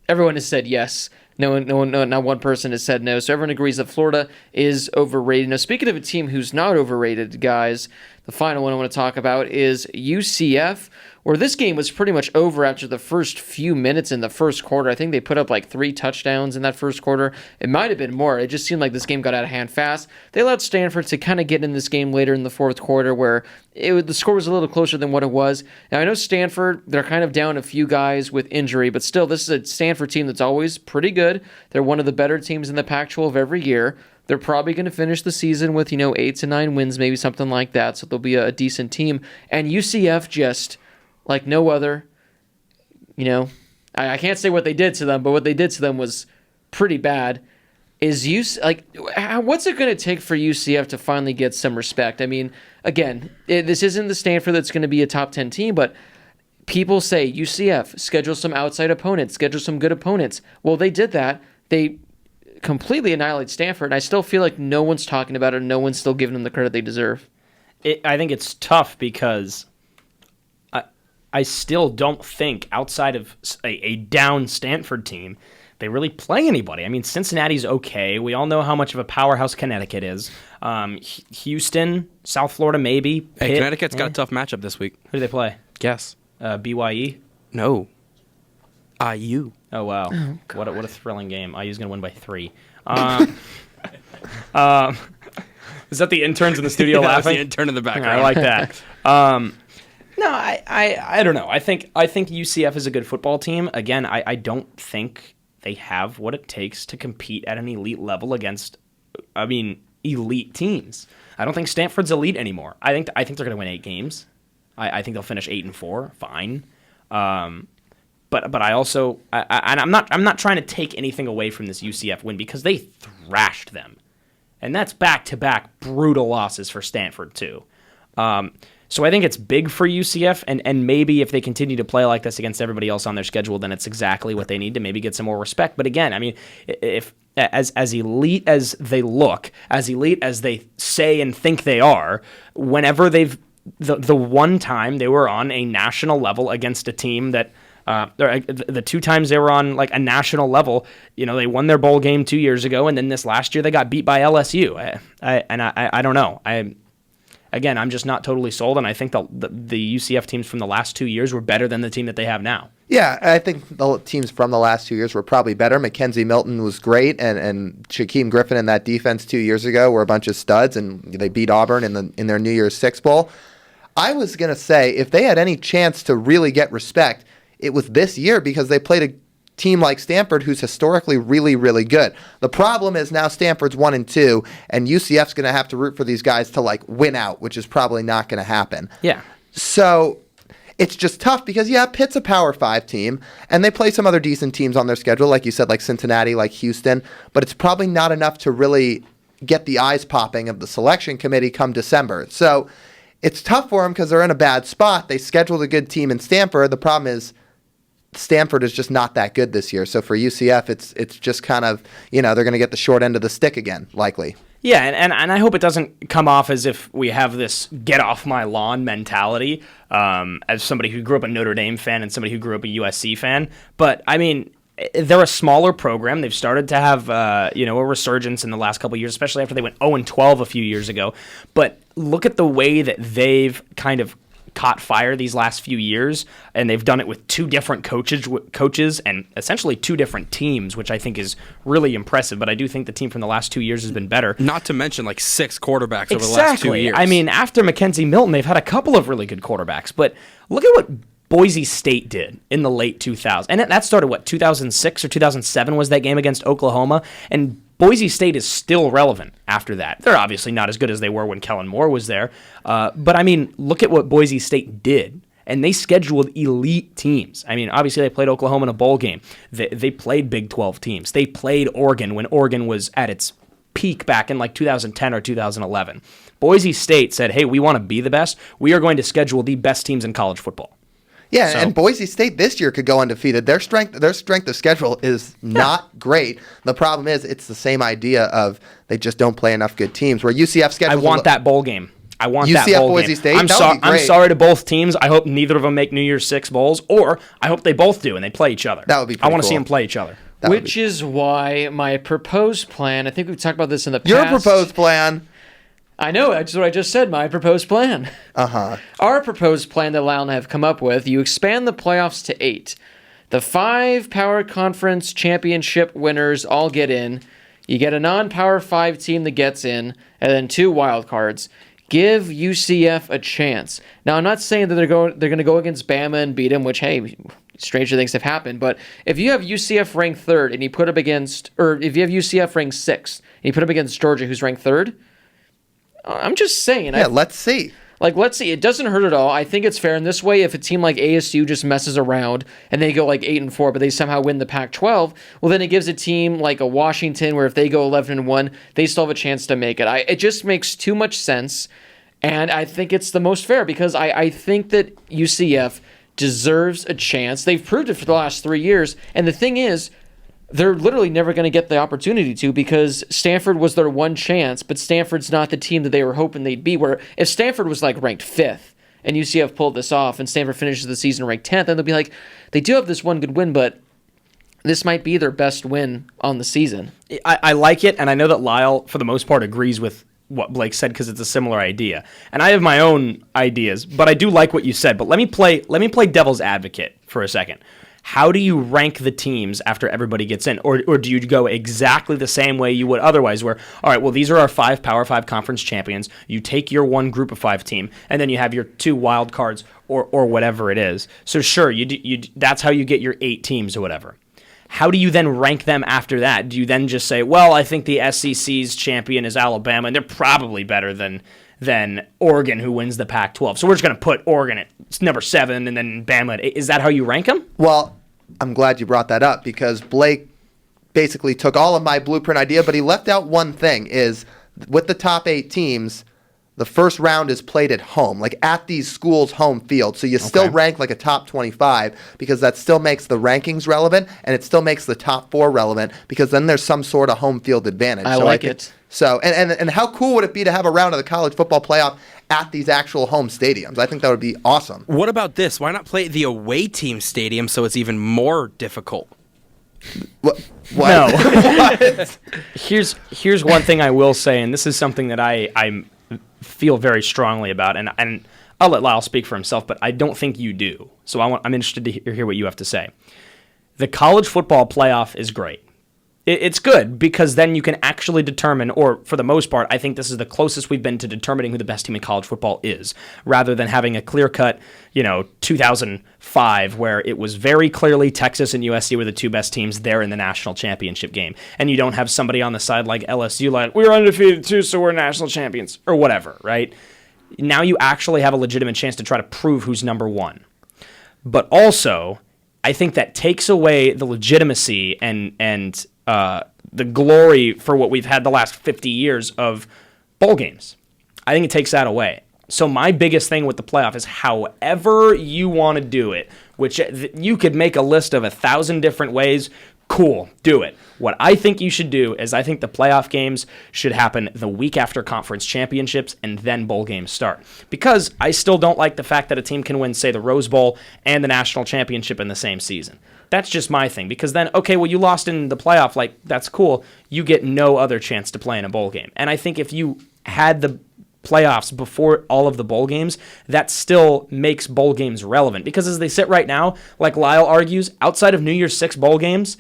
everyone has said yes. No, not one person has said no. So everyone agrees that Florida is overrated. Now, speaking of a team who's not overrated, guys, the final one I want to talk about is UCF, where this game was pretty much over after the first few minutes in the first quarter. I think they put up like 3 touchdowns in that first quarter. It might have been more. It just seemed like this game got out of hand fast. They allowed Stanford to kind of get in this game later in the fourth quarter where the score was a little closer than what it was. Now, I know Stanford, they're kind of down a few guys with injury, but still, this is a Stanford team that's always pretty good. They're one of the better teams in the Pac-12 every year. They're probably going to finish the season with, 8 to 9 wins, maybe something like that, so they'll be a decent team. And UCF just, like no other, I can't say what they did to them, but what they did to them was pretty bad. What's it going to take for UCF to finally get some respect? I mean, again, this isn't the Stanford that's going to be a top 10 team, but people say, UCF, schedule some outside opponents, schedule some good opponents. Well, they did that. They completely annihilate Stanford, and I still feel like no one's talking about it, and no one's still giving them the credit they deserve. I think it's tough because I still don't think outside of a down Stanford team, they really play anybody. I mean, Cincinnati's okay. We all know how much of a powerhouse Connecticut is. Houston, South Florida, maybe. Hey, Pitt, Connecticut's got a tough matchup this week. Who do they play? Guess. BYE? No. IU. Oh, wow. What a thrilling game. IU's going to win by 3. Is that the interns in the studio That's laughing? the intern in the background. I like that. No, I don't know. I think UCF is a good football team. Again, I don't think they have what it takes to compete at an elite level against, elite teams. I don't think Stanford's elite anymore. I think they're going to win 8 games. I think they'll finish 8-4. Fine. But I also I'm not trying to take anything away from this UCF win because they thrashed them, and that's back-to-back brutal losses for Stanford too. So I think it's big for UCF, and maybe if they continue to play like this against everybody else on their schedule, then it's exactly what they need to maybe get some more respect. But again, I mean, if as elite as they look, as elite as they say and think they are, whenever the one time they were on a national level against a team that the 2 times they were on like a national level, they won their bowl game 2 years ago, and then this last year they got beat by LSU. I don't know. again, I'm just not totally sold, and I think the UCF teams from the last 2 years were better than the team that they have now. Yeah, I think the teams from the last 2 years were probably better. Mackenzie Milton was great, and Shaquem Griffin in that defense 2 years ago were a bunch of studs, and they beat Auburn in their New Year's Six Bowl. I was going to say, if they had any chance to really get respect, it was this year because they played a team like Stanford, who's historically really, really good. The problem is now Stanford's 1-2, and UCF's going to have to root for these guys to like win out, which is probably not going to happen. Yeah. So it's just tough because, yeah, Pitt's a Power 5 team, and they play some other decent teams on their schedule, like you said, like Cincinnati, like Houston, but it's probably not enough to really get the eyes popping of the selection committee come December. So it's tough for them because they're in a bad spot. They scheduled a good team in Stanford. The problem is Stanford is just not that good this year. So for UCF, it's just kind of, they're going to get the short end of the stick again, likely. Yeah, and I hope it doesn't come off as if we have this get off my lawn mentality as somebody who grew up a Notre Dame fan and somebody who grew up a USC fan. But, I mean, they're a smaller program. They've started to have a resurgence in the last couple of years, especially after they went 0-12 a few years ago. But look at the way that they've kind of caught fire these last few years, and they've done it with two different coaches and essentially two different teams, which I think is really impressive. But I do think the team from the last 2 years has been better. Not to mention like 6 quarterbacks over the last 2 years. I mean, after Mackenzie Milton, they've had a couple of really good quarterbacks. But look at what Boise State did in the late 2000s. And that started, 2006 or 2007 was that game against Oklahoma. And Boise State is still relevant after that. They're obviously not as good as they were when Kellen Moore was there. But, I mean, look at what Boise State did. And they scheduled elite teams. I mean, obviously they played Oklahoma in a bowl game. They played Big 12 teams. They played Oregon when Oregon was at its peak back in like 2010 or 2011. Boise State said, hey, we want to be the best. We are going to schedule the best teams in college football. Yeah, and Boise State this year could go undefeated. Their strength of schedule is not great. The problem is it's the same idea of they just don't play enough good teams. Where UCF schedule, I want that bowl game. I want UCF that bowl Boise game. State. I'm sorry to both teams. I hope neither of them make New Year's Six bowls, or I hope they both do and they play each other. That would be. I want to cool. see them play each other. Which is why my proposed plan. I think we've talked about this in the past. Your proposed plan. I know, that's what I just said, my proposed plan. Uh-huh. Our proposed plan that Lyle and I have come up with, you expand the playoffs to 8. The 5 Power Conference championship winners all get in. You get a non-Power 5 team that gets in, and then 2 wild cards. Give UCF a chance. Now, I'm not saying that they're going to go against Bama and beat them, which, hey, stranger things have happened. But if you have UCF ranked 3rd, and you put up against, or if you have UCF ranked 6th, and you put up against Georgia, who's ranked 3rd, I'm just saying. Yeah, let's see. Let's see. It doesn't hurt at all. I think it's fair. In this way, if a team like ASU just messes around and they go like 8-4, but they somehow win the Pac-12, well, then it gives a team like a Washington where if they go 11-1, they still have a chance to make it. It just makes too much sense, and I think it's the most fair because I think that UCF deserves a chance. They've proved it for the last 3 years, and the thing is, they're literally never going to get the opportunity to because Stanford was their one chance, but Stanford's not the team that they were hoping they'd be. Where if Stanford was like ranked 5th and UCF pulled this off and Stanford finishes the season ranked 10th, then they'll be like, they do have this one good win, but this might be their best win on the season. I like it, and I know that Lyle, for the most part, agrees with what Blake said because it's a similar idea. And I have my own ideas, but I do like what you said. But let me play devil's advocate for a second. How do you rank the teams after everybody gets in? Or do you go exactly the same way you would otherwise where, all right, well, these are our 5 Power 5 conference champions. You take your one group of 5 team, and then you have your 2 wild cards or whatever it is. So sure, that's how you get your 8 teams or whatever. How do you then rank them after that? Do you then just say, well, I think the SEC's champion is Alabama, and they're probably better than Oregon, who wins the Pac-12. So we're just going to put Oregon at number 7 and then Bama at 8. Is that how you rank them? Well, I'm glad you brought that up because Blake basically took all of my blueprint idea, but he left out one thing is with the top 8 teams, the first round is played at home, like at these schools' home field. So you still rank like a top 25 because that still makes the rankings relevant and it still makes the top 4 relevant because then there's some sort of home field advantage. I like it. So, and how cool would it be to have a round of the college football playoff at these actual home stadiums? I think that would be awesome. What about this? Why not play at the away team stadium so it's even more difficult? What? No. What? Here's one thing I will say, and this is something that I'm feel very strongly about, and I'll let Lyle speak for himself, but I don't think you do. So I'm interested to hear what you have to say. The college football playoff is great. It's good because then you can actually determine, or for the most part, I think this is the closest we've been to determining who the best team in college football is, rather than having a clear-cut, 2005, where it was very clearly Texas and USC were the two best teams there in the national championship game. And you don't have somebody on the side like LSU like, we're undefeated too, so we're national champions, or whatever, right? Now you actually have a legitimate chance to try to prove who's number one. But also, I think that takes away the legitimacy and the glory for what we've had the last 50 years of bowl games. I think it takes that away. So my biggest thing with the playoff is however you want to do it, which you could make a list of 1,000 different ways. Cool, do it. What I think you should do is I think the playoff games should happen the week after conference championships and then bowl games start. Because I still don't like the fact that a team can win, say, the Rose Bowl and the national championship in the same season. That's just my thing. Because then, okay, well, you lost in the playoff, like, that's cool. You get no other chance to play in a bowl game. And I think if you had the playoffs before all of the bowl games, that still makes bowl games relevant. Because as they sit right now, like Lyle argues, outside of New Year's 6 bowl games,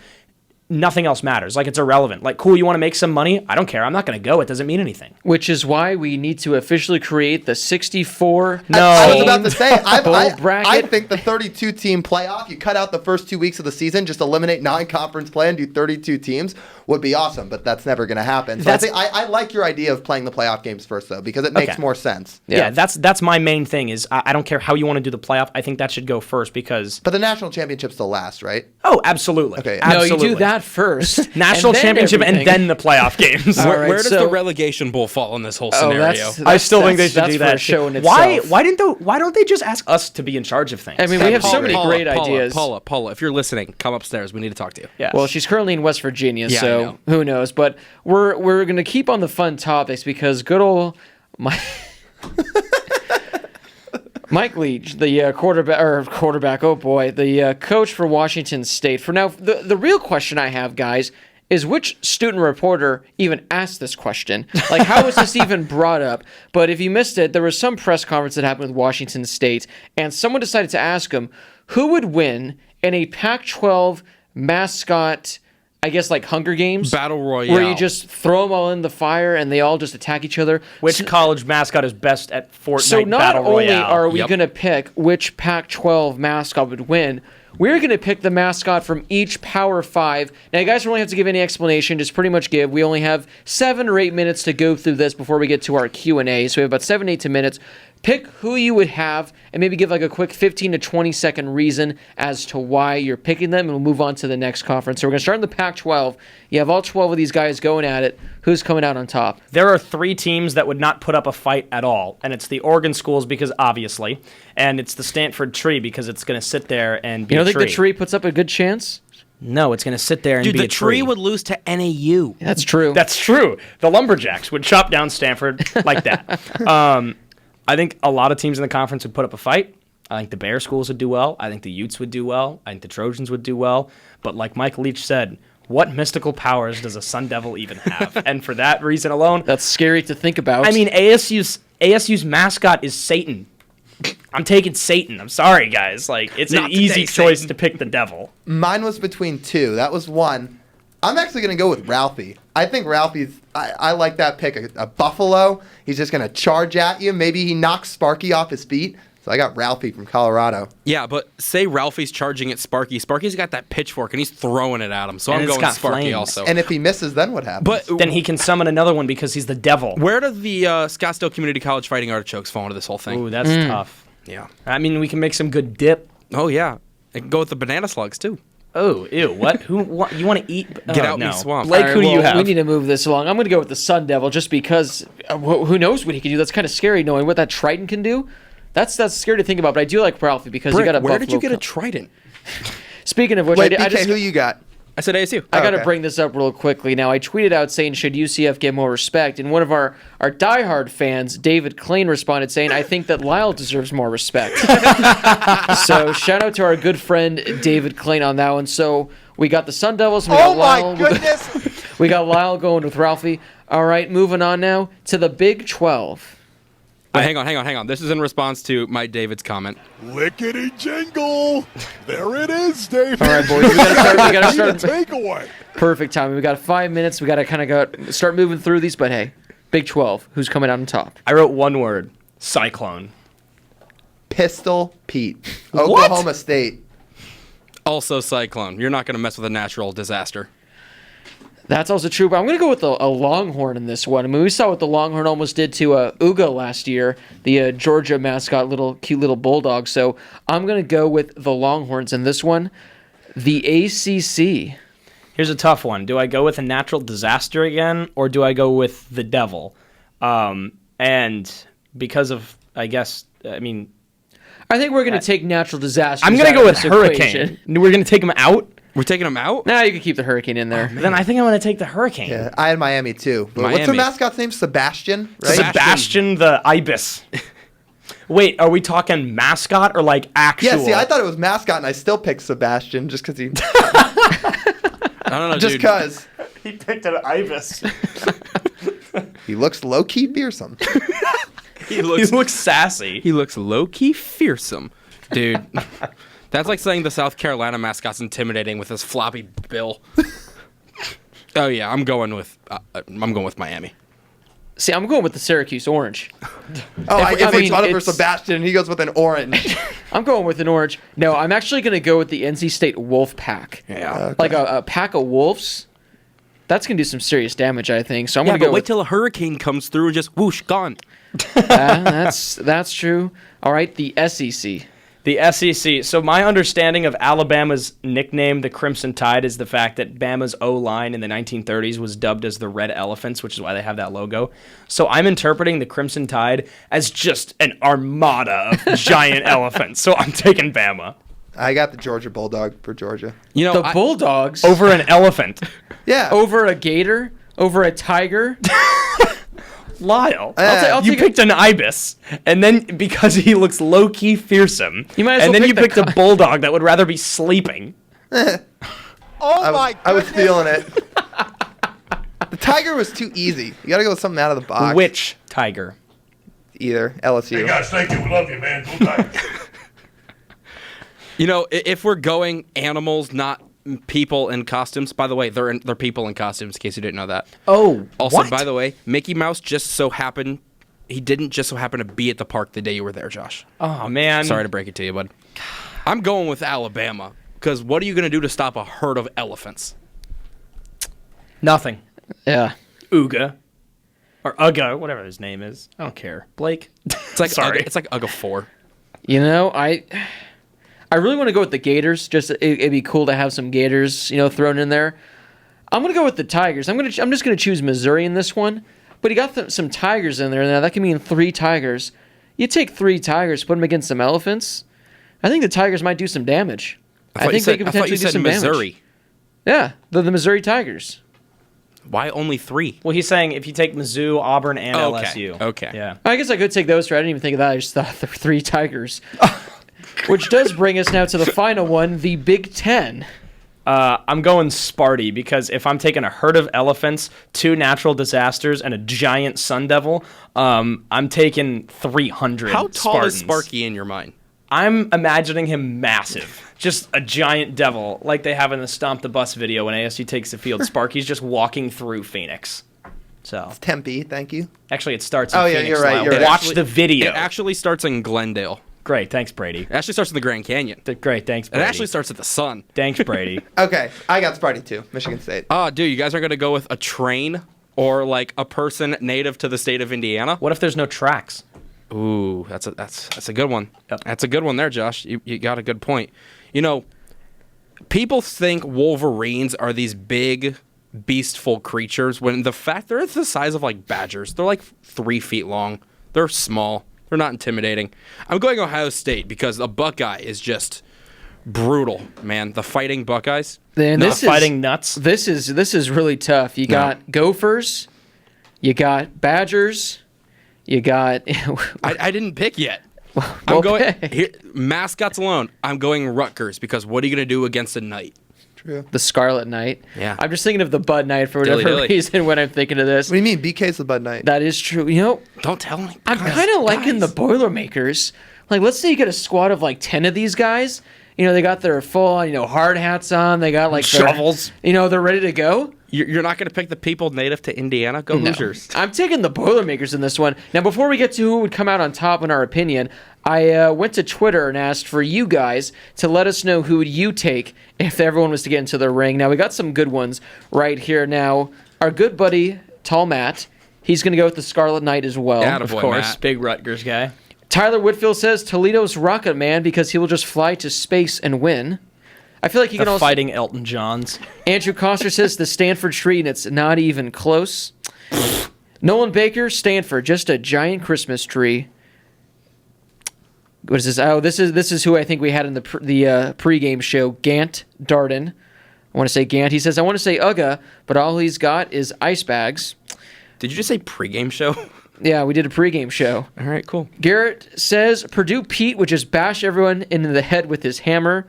nothing else matters. Like, it's irrelevant. Like, cool, you want to make some money? I don't care. I'm not going to go. It doesn't mean anything. Which is why we need to officially create the 64. I was about to say, bowl bracket. I think the 32-team playoff, you cut out the first 2 weeks of the season, just eliminate non-conference play and do 32 teams, would be awesome, but that's never going to happen. So I like your idea of playing the playoff games first, though, because it makes more sense. Yeah, that's my main thing is I don't care how you want to do the playoff. I think that should go first because... But the national championship's still last, right? Oh, absolutely. Okay. Absolutely. No, you do that first. National championship everything. and then the playoff games. Right, where does so- the relegation bowl fall in this whole scenario? I still think they should that's do for that. a show in Why itself. why don't they just ask us to be in charge of things? I mean, we have so many great ideas. Paula, if you're listening, come upstairs. We need to talk to you. Yes. Well, she's currently in West Virginia, Yeah, I so know. who knows? But we're going to keep on the fun topics because good old Mike Leach, the quarterback. Oh boy, the coach for Washington State. For now, the real question I have, guys, is which student reporter even asked this question? Like, how was this even brought up? But if you missed it, there was some press conference that happened with Washington State, and someone decided to ask him who would win in a Pac-12 mascot, I guess, like Hunger Games Battle Royale. where you just throw them all in the fire and they all just attack each other. Which college mascot is best at Fortnite So not Battle only Royale? are we Yep. going to pick which Pac-12 mascot would win, we're going to pick the mascot from each Power 5. Now, you guys don't really have to give any explanation. Just pretty much give. We only have 7 or 8 minutes to go through this before we get to our Q&A. So we have about 7 to 8 minutes. Pick who you would have and maybe give like a quick 15 to 20 second reason as to why you're picking them, and we'll move on to the next conference. So we're going to start in the Pac-12. You have all 12 of these guys going at it. Who's coming out on top? There are 3 teams that would not put up a fight at all, and it's the Oregon schools because obviously, and it's the Stanford tree because it's going to sit there and be You don't a think the tree puts up a good chance? No, it's going to sit there and Dude, be the a tree. tree would lose to NAU. That's true. That's true. The Lumberjacks would chop down Stanford like that. I think a lot of teams in the conference would put up a fight. I think the Bear schools would do well. I think the Utes would do well. I think the Trojans would do well. But like Mike Leach said, what mystical powers does a Sun Devil even have? And for that reason alone, That's scary to think about. I mean, ASU's mascot is Satan. I'm taking Satan. I'm sorry, guys. Like, it's Not an easy today, choice Satan. to pick the devil. Mine was between 2. That was one. I'm actually going to go with Ralphie. I think Ralphie's... I like that pick. A buffalo. He's just going to charge at you. Maybe he knocks Sparky off his feet. So I got Ralphie from Colorado. Yeah, but say Ralphie's charging at Sparky. Sparky's got that pitchfork, and he's throwing it at him. So And I'm it's going got Sparky flames. also. And if he misses, then what happens? But Then he can summon another one because he's the devil. where do the Scottsdale Community College Fighting Artichokes fall into this whole thing? Ooh, that's tough. Yeah. I mean, we can make some good dip. Oh, yeah. It can go with the banana slugs, too. Oh, ew! What? Who? What? You want to eat? Get out no. me swamp. Blake, All right, who do you well, have? We need to move this along. I'm going to go with the Sun Devil just because who knows what he can do. That's kind of scary knowing what that Triton can do. That's scary to think about, but I do like Ralphie because you Brick, got a where did you Buffalo get a trident? Speaking of which, Wait, I BK, just who you got? I said ASU. I got to Okay. bring this up real quickly. Now, I tweeted out saying, should UCF get more respect? And one of our diehard fans, David Klain, responded saying, I think that Lyle deserves more respect. So, shout out to our good friend, David Klain, on that one. So, we got the Sun Devils. We got Oh, my Lyle, goodness. We got Lyle going with Ralphie. All right, moving on now to the Big 12. Hang on. This is in response to Mike David's comment. Lickety jingle. There it is, David. All right, boys. We gotta start. Takeaway. Perfect timing. We got 5 minutes. We gotta kind of start moving through these. But hey, Big 12. Who's coming out on top? I wrote one word: Cyclone. Pistol Pete. Oklahoma State. Also Cyclone. You're not going to mess with a natural disaster. That's also true, but I'm going to go with a Longhorn in this one. I mean, we saw what the Longhorn almost did to Uga last year, the Georgia mascot, cute little bulldog. So I'm going to go with the Longhorns in this one. The ACC. Here's a tough one. Do I go with a natural disaster again, or do I go with the devil? And because of, I think we're going to take natural disasters. I'm going to go with this hurricane. equation. We're going to take him out? We're taking them out? Nah, you can keep the hurricane in there. Then I think I'm going to take the hurricane. Yeah, I had Miami too. But what's the Miami. mascot's name? Sebastian, right? Sebastian the ibis. Wait, are we talking mascot or like actual? Yeah, see, I thought it was mascot, and I still picked Sebastian just because he. I don't know, just dude. because he picked an ibis. he looks low key fearsome. He looks sassy. He looks low-key fearsome. Dude, that's like saying the South Carolina mascot's intimidating with his floppy bill. Oh, yeah, I'm going with Miami. See, I'm going with the Syracuse Orange. Oh, I guess it's Oliver it's- Sebastian, and he goes with an orange. I'm going with an orange. No, I'm actually going to go with the NC State Wolf Pack. Yeah. Like a pack of wolves. That's going to do some serious damage, I think. So I'm Yeah, going to but go wait with... till a hurricane comes through and just whoosh, gone. That's true. All right, the SEC. The SEC. So my understanding of Alabama's nickname, the Crimson Tide, is the fact that Bama's O-line in the 1930s was dubbed as the Red Elephants, which is why they have that logo. So I'm interpreting the Crimson Tide as just an armada of giant elephants. So I'm taking Bama. I got the Georgia Bulldog for Georgia. You know, The Bulldogs Over an elephant. Yeah. over a gator, over a tiger. Lyle, I'll you take picked an ibis, and then because he looks low-key fearsome, You might as and well then you pick picked the a bulldog that would rather be sleeping. I was feeling it. The Tiger was too easy. You got to go with something out of the box. Which tiger? Either LSU. Hey, guys, thank you. We love you, man. Go Tigers. you know, if we're going animals, not people in costumes. By the way, they're people in costumes. In case you didn't know that. Oh, Also, what? by the way, Mickey Mouse he didn't just so happen to be at the park the day you were there, Josh. Oh, man. Sorry to break it to you, bud. I'm going with Alabama because what are you going to do to stop a herd of elephants? Nothing. Yeah. Uga. Or Uga, whatever his name is. I don't care. Blake? It's like Sorry. It's like Uga 4. You know, I really want to go with the Gators. Just it'd be cool to have some Gators, thrown in there. I'm gonna go with the Tigers. I'm just gonna choose Missouri in this one. But he got some Tigers in there. Now that can mean 3 Tigers. You take 3 Tigers, put them against some elephants. I think the Tigers might do some damage. I think they could potentially do some Missouri. damage. Yeah, the Missouri Tigers. Why only 3? Well, he's saying if you take Mizzou, Auburn, and Okay. LSU. Okay. Yeah. I guess I could take those 3. I didn't even think of that. I just thought the 3 Tigers. Which does bring us now to the final one, the Big Ten. I'm going Sparty because if I'm taking a herd of elephants, 2 natural disasters, and a giant sun devil, I'm taking 300 How tall Spartans. is Sparky in your mind? I'm imagining him massive. Just a giant devil, like they have in the Stomp the Bus video when ASU takes the field. Sparky's just walking through Phoenix. So, Tempe, thank you. actually, it starts in Oh, yeah, Phoenix. you're right, Lyle. you're right. Watch the video. It actually starts in Glendale. Great, thanks, Brady. It actually starts in the Grand Canyon. Great, thanks, It Brady. actually starts at the sun. Thanks, Brady. Okay, I got Sparty too. Michigan State. Oh, dude, you guys are going to go with a train or like a person native to the state of Indiana? What if there's no tracks? Ooh, that's a good one. Yep. That's a good one there, Josh. You got a good point. People think Wolverines are these big, beastful creatures when the fact they're the size of like badgers. They're like 3 feet long. They're small. They're not intimidating. I'm going Ohio State because a Buckeye is just brutal, man. The Fighting Buckeyes. And Not fighting nuts. This is really tough. You got Gophers, you got Badgers, you got. I didn't pick yet. Well, I'm going pick. mascots alone. I'm going Rutgers because what are you going to do against a Knight? True. The Scarlet Knight. Yeah. I'm just thinking of the Bud Knight for whatever Dilly. reason when I'm thinking of this. What do you mean? BK's the Bud Knight. That is true. Don't tell me. I'm kind of liking the Boilermakers. Like, let's say you get a squad of like 10 of these guys. You know, they got their full, hard hats on. They got like shovels. They're ready to go. You're not going to pick the people native to Indiana? Go Hoosiers. I'm taking the Boilermakers in this one. Now, before we get to who would come out on top in our opinion, I went to Twitter and asked for you guys to let us know who would you take if everyone was to get into the ring. Now, we got some good ones right here. Now, our good buddy, Tall Matt, he's going to go with the Scarlet Knight as well. Attaboy, Of course, Matt. big Rutgers guy. Tyler Whitfield says Toledo's Rocket Man because he will just fly to space and win. I feel like he can also... Fighting Elton Johns. Andrew Coster says the Stanford tree, and it's not even close. Nolan Baker, Stanford, just a giant Christmas tree. What is this? Oh, this is who I think we had in the pregame show. Gant Darden. I want to say Gant. He says, I want to say Ugga, but all he's got is ice bags. Did you just say pregame show? Yeah, we did a pregame show. All right, cool. Garrett says Purdue Pete would just bash everyone in the head with his hammer.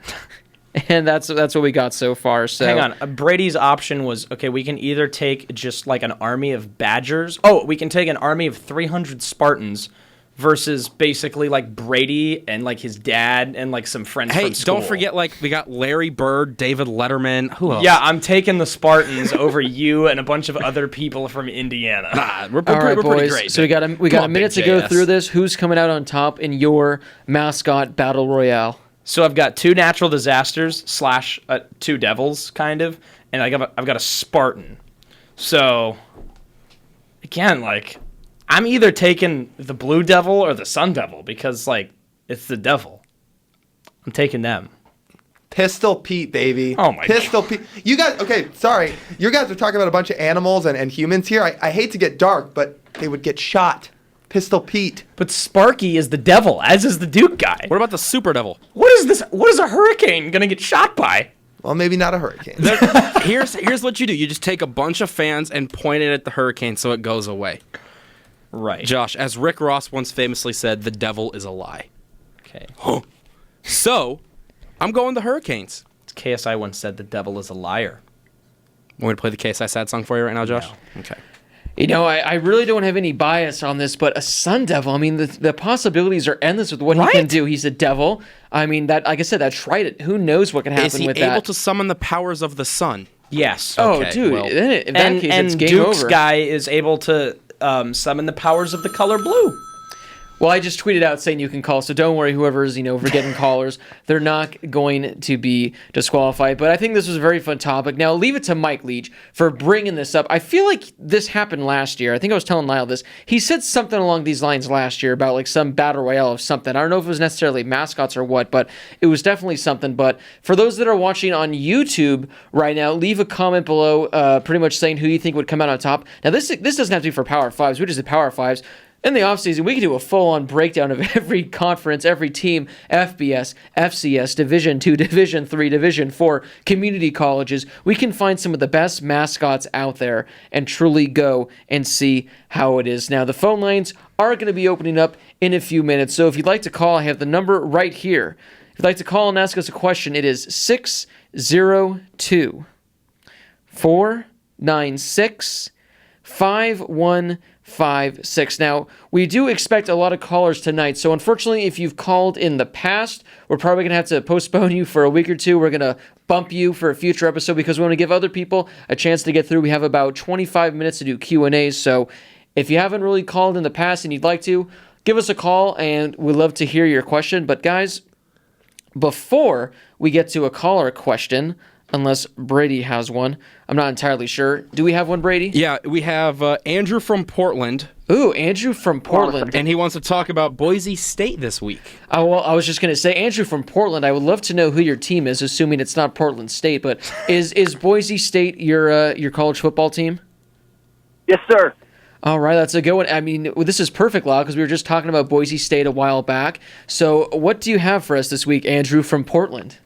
And that's what we got so far. So Hang on. Brady's option was, okay, we can either take just like an army of Badgers. Oh, we can take an army of 300 Spartans versus basically like Brady and like his dad and like some friends from school. Don't forget, like, we got Larry Bird, David Letterman. Who else? Yeah, I'm taking the Spartans over you and a bunch of other people from Indiana. Nah, we're all right, pretty boys. great. So we got a minute to go through this. Who's coming out on top in your mascot battle royale? So I've got 2 natural disasters / 2 devils, kind of, and I've got a Spartan. So, again, like, I'm either taking the Blue Devil or the Sun Devil because, like, it's the devil. I'm taking them. Pistol Pete, baby. Oh, my Pistol Pete. You guys, okay, sorry. You guys are talking about a bunch of animals and humans here. I hate to get dark, but they would get shot. Pistol Pete. But Sparky is the devil, as is the Duke guy. What about the Super Devil? What is this? What is a hurricane going to get shot by? Well, maybe not a hurricane. Here's what you do. You just take a bunch of fans and point it at the hurricane so it goes away. Right. Josh, as Rick Ross once famously said, the devil is a lie. Okay. So, I'm going the Hurricanes. KSI once said the devil is a liar. Want me to play the KSI sad song for you right now, Josh? No. Okay. I really don't have any bias on this, but a Sun Devil, I mean, the possibilities are endless with what he Right? can do. He's a devil. I mean, that, like I said, that's right. Who knows what can happen Is he with able that? to summon the powers of the sun? Yes. Oh, Okay, dude. well- Then in that case, it's game Duke's over. guy is able to summon the powers of the color blue. Well, I just tweeted out saying you can call, so don't worry, whoever's, forgetting callers, they're not going to be disqualified. But I think this was a very fun topic. Now, leave it to Mike Leach for bringing this up. I feel like this happened last year. I think I was telling Lyle this. He said something along these lines last year about like some battle royale of something. I don't know if it was necessarily mascots or what, but it was definitely something. But for those that are watching on YouTube right now, leave a comment below pretty much saying who you think would come out on top. Now, this doesn't have to be for Power 5s. We just did Power 5s. In the offseason, we could do a full-on breakdown of every conference, every team, FBS, FCS, Division II, Division III, Division IV, community colleges. We can find some of the best mascots out there and truly go and see how it is. Now, the phone lines are going to be opening up in a few minutes, so if you'd like to call, I have the number right here. If you'd like to call and ask us a question, it is 602-496-5156. Now, we do expect a lot of callers tonight, so unfortunately, if you've called in the past, we're probably going to have to postpone you for a week or two. We're going to bump you for a future episode because we want to give other people a chance to get through. We have about 25 minutes to do Q&As, so if you haven't really called in the past and you'd like to, give us a call, and we'd love to hear your question. But guys, before we get to a caller question, unless Brady has one. I'm not entirely sure. Do we have one, Brady? Yeah, we have Andrew from Portland. Ooh, Andrew from Portland. And he wants to talk about Boise State this week. Oh, well, I was just going to say, Andrew from Portland, I would love to know who your team is, assuming it's not Portland State, but is Boise State your college football team? Yes, sir. All right, that's a good one. I mean, this is perfect, Lyle, because we were just talking about Boise State a while back. So what do you have for us this week, Andrew from Portland?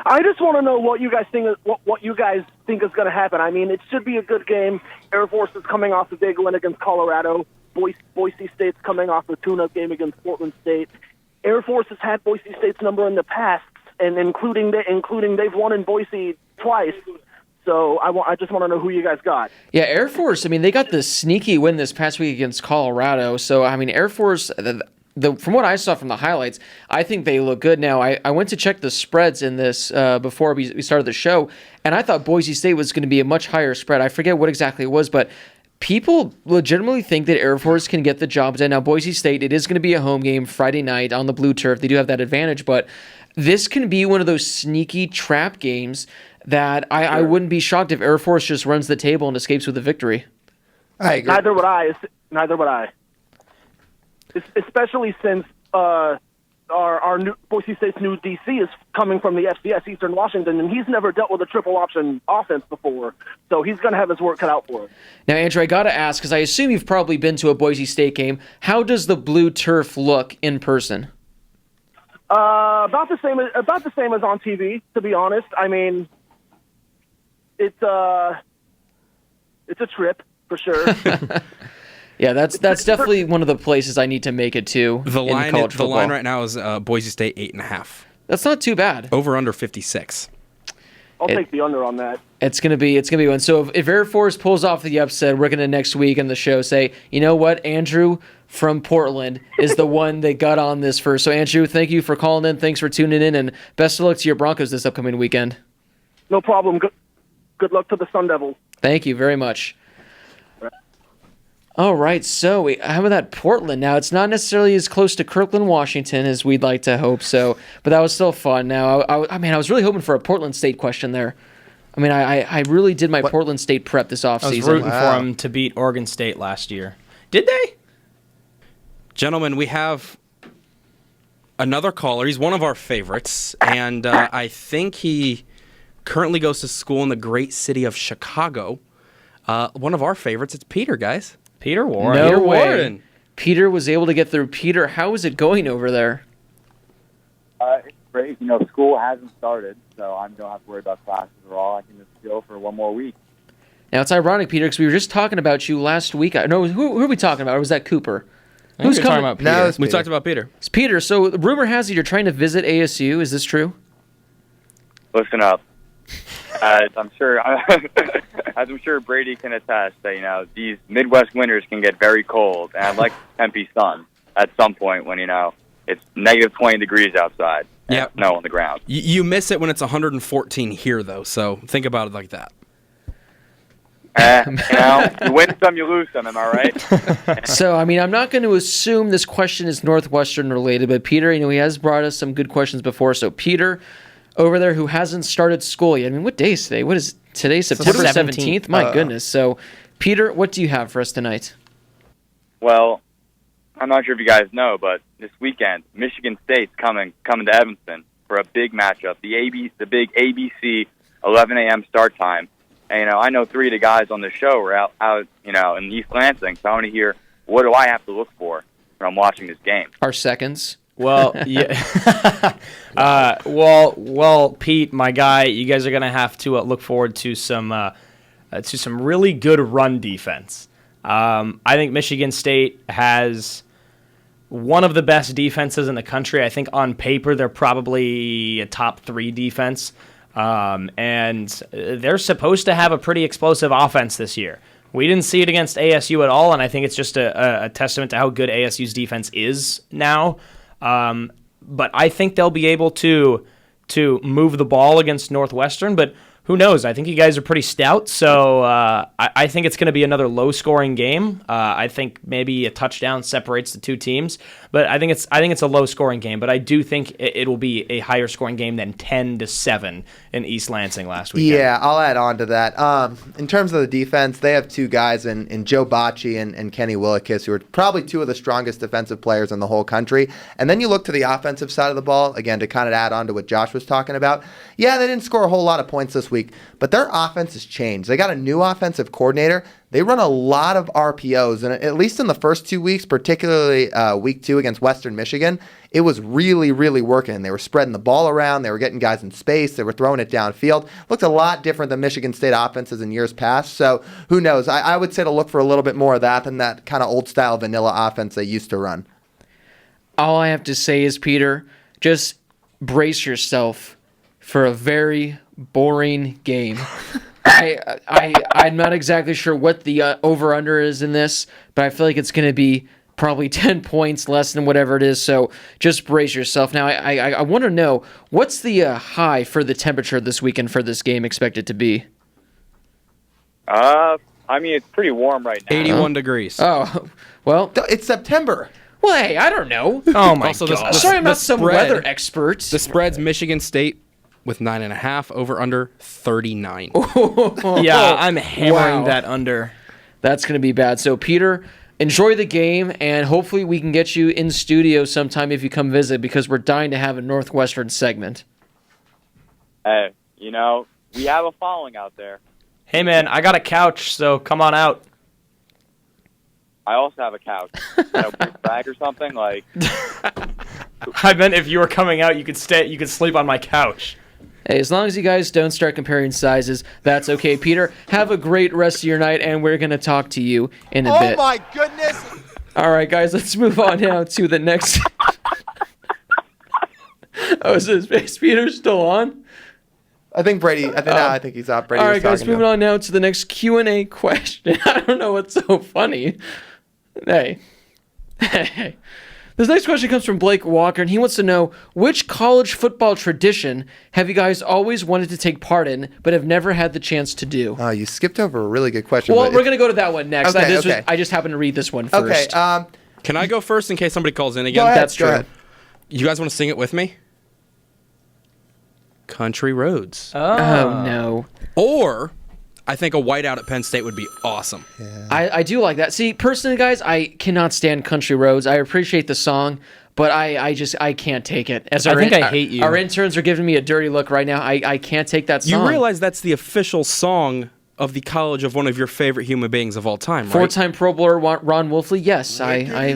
I just want to know what you guys think. What you guys think is going to happen. I mean, it should be a good game. Air Force is coming off a big win against Colorado. Boise State's coming off a tune-up game against Portland State. Air Force has had Boise State's number in the past, and including they've won in Boise twice. So I just want to know who you guys got. Yeah, Air Force, I mean, they got the sneaky win this past week against Colorado. So, I mean, Air Force, from what I saw from the highlights, I think they look good. Now, I went to check the spreads in this before we started the show, and I thought Boise State was going to be a much higher spread. I forget what exactly it was, but people legitimately think that Air Force can get the job done. Now, Boise State, it is going to be a home game Friday night on the blue turf. They do have that advantage, but this can be one of those sneaky trap games that I wouldn't be shocked if Air Force just runs the table and escapes with a victory. I agree. Neither would I. Especially since our new Boise State's new DC is coming from the FCS Eastern Washington, and he's never dealt with a triple option offense before, so he's going to have his work cut out for him. Now, Andrew, I got to ask, because I assume you've probably been to a Boise State game, how does the blue turf look in person? About the same as on TV, to be honest. I mean, it's a trip for sure. Yeah, that's definitely one of the places I need to make it to. The line right now is Boise State 8.5. That's not too bad. Over under 56. I'll take the under on that. It's gonna be one. So if Air Force pulls off the upset, we're gonna next week in the show say, you know what, Andrew from Portland is the one that got on this first. So Andrew, thank you for calling in. Thanks for tuning in, and best of luck to your Broncos this upcoming weekend. No problem. Good luck to the Sun Devils. Thank you very much. All right, so how about that Portland? Now, it's not necessarily as close to Kirkland, Washington as we'd like to hope so, but that was still fun. Now, I mean, I was really hoping for a Portland State question there. I mean, I really did my Portland State prep this offseason. I was rooting for them to beat Oregon State last year. Did they? Gentlemen, we have another caller. He's one of our favorites, and I think he currently goes to school in the great city of Chicago. One of our favorites. It's Peter, guys. Peter Warren. No Peter way. Warren. Peter was able to get through. Peter, how is it going over there? It's great. You know, school hasn't started, so I don't have to worry about classes at all. I can just go for one more week. Now, it's ironic, Peter, because we were just talking about you last week. Who are we talking about? Or was that Cooper? Who's talking about Peter? No, We talked about Peter. It's Peter. So the rumor has it you're trying to visit ASU. Is this true? Listen up. As I'm sure Brady can attest that, you know, these Midwest winters can get very cold, and I'd like Tempe sun at some point when, you know, it's negative 20 degrees outside and Yep. snow on the ground. You miss it when it's 114 here, though, so think about it like that. You know, you win some, you lose some, am I right? So, I mean, I'm not going to assume this question is Northwestern related, but Peter, you know, he has brought us some good questions before. So, Peter, over there, who hasn't started school yet. I mean, what day is today? What is today? September 17th? My goodness. So, Peter, what do you have for us tonight? Well, I'm not sure if you guys know, but this weekend, Michigan State's coming to Evanston for a big matchup. The big ABC 11 a.m. start time. And, you know, I know three of the guys on the show are out, you know, in East Lansing, so I want to hear, what do I have to look for when I'm watching this game? Our seconds. Well, yeah. Well, Pete, my guy, you guys are gonna have to look forward to some really good run defense. I think Michigan State has one of the best defenses in the country. I think on paper they're probably a top 3 defense, and they're supposed to have a pretty explosive offense this year. We didn't see it against ASU at all, and I think it's just a testament to how good ASU's defense is now. But I think they'll be able to move the ball against Northwestern, but who knows? I think you guys are pretty stout, so I think it's going to be another low-scoring game. I think maybe a touchdown separates the two teams, but I think it's a low-scoring game. But I do think it will be a higher-scoring game than 10-7 in East Lansing last weekend. Yeah, I'll add on to that. In terms of the defense, they have two guys in Joe Bocci and Kenny Willekes, who are probably two of the strongest defensive players in the whole country. And then you look to the offensive side of the ball, again, to kind of add on to what Josh was talking about. Yeah, they didn't score a whole lot of points this week, but their offense has changed. They got a new offensive coordinator. They run a lot of RPOs, and at least in the first 2 weeks, particularly week 2 against Western Michigan, it was really, really working. They were spreading the ball around. They were getting guys in space. They were throwing it downfield. Looked a lot different than Michigan State offenses in years past, so who knows? I would say to look for a little bit more of that than that kind of old-style vanilla offense they used to run. All I have to say is, Peter, just brace yourself for a very boring game. I'm not exactly sure what the over-under is in this, but I feel like it's going to be probably 10 points less than whatever it is, so just brace yourself. Now, I want to know, what's the high for the temperature this weekend for this game expected to be? I mean, it's pretty warm right now. 81 degrees. Oh, well, It's September. well, hey, I don't know. Oh my Also, god. Sorry, I'm not some spread- weather expert. The spread's Michigan State with 9.5, over under 39. Yeah, I'm hammering Wow. that under. That's going to be bad. So, Peter, enjoy the game, and hopefully we can get you in studio sometime if you come visit, because we're dying to have a Northwestern segment. Hey, we have a following out there. Hey man, I got a couch, so come on out. I also have a couch. Big bag or something like. I meant if you were coming out, you could sleep on my couch. Hey, as long as you guys don't start comparing sizes, that's okay. Peter, have a great rest of your night, and we're going to talk to you in a bit. Oh my goodness! All right, guys, let's move on now to the next. Oh, is this Peter still on? I think Brady. I think he's up. Brady. All was right, guys, talking to moving him. on now to the next Q&A question. I don't know what's so funny. Hey. This next question comes from Blake Walker, and he wants to know, which college football tradition have you guys always wanted to take part in, but have never had the chance to do? Oh, you skipped over a really good question. Well, but we're going to go to that one next. Okay, okay. I just happened to read this one Okay. first. Can I go first in case somebody calls in again? Go ahead. That's true. Go ahead. You guys want to sing it with me? Country Roads. Oh, no. Or I think a whiteout at Penn State would be awesome. I do like that. See, personally, guys, I cannot stand Country Roads. I appreciate the song, but I can't take it. As I think I hate you. Our interns are giving me a dirty look right now. I can't take that song. You realize that's the official song of the college of one of your favorite human beings of all time, right? Four-time Pro Bowler Ron Wolfley. Yes, I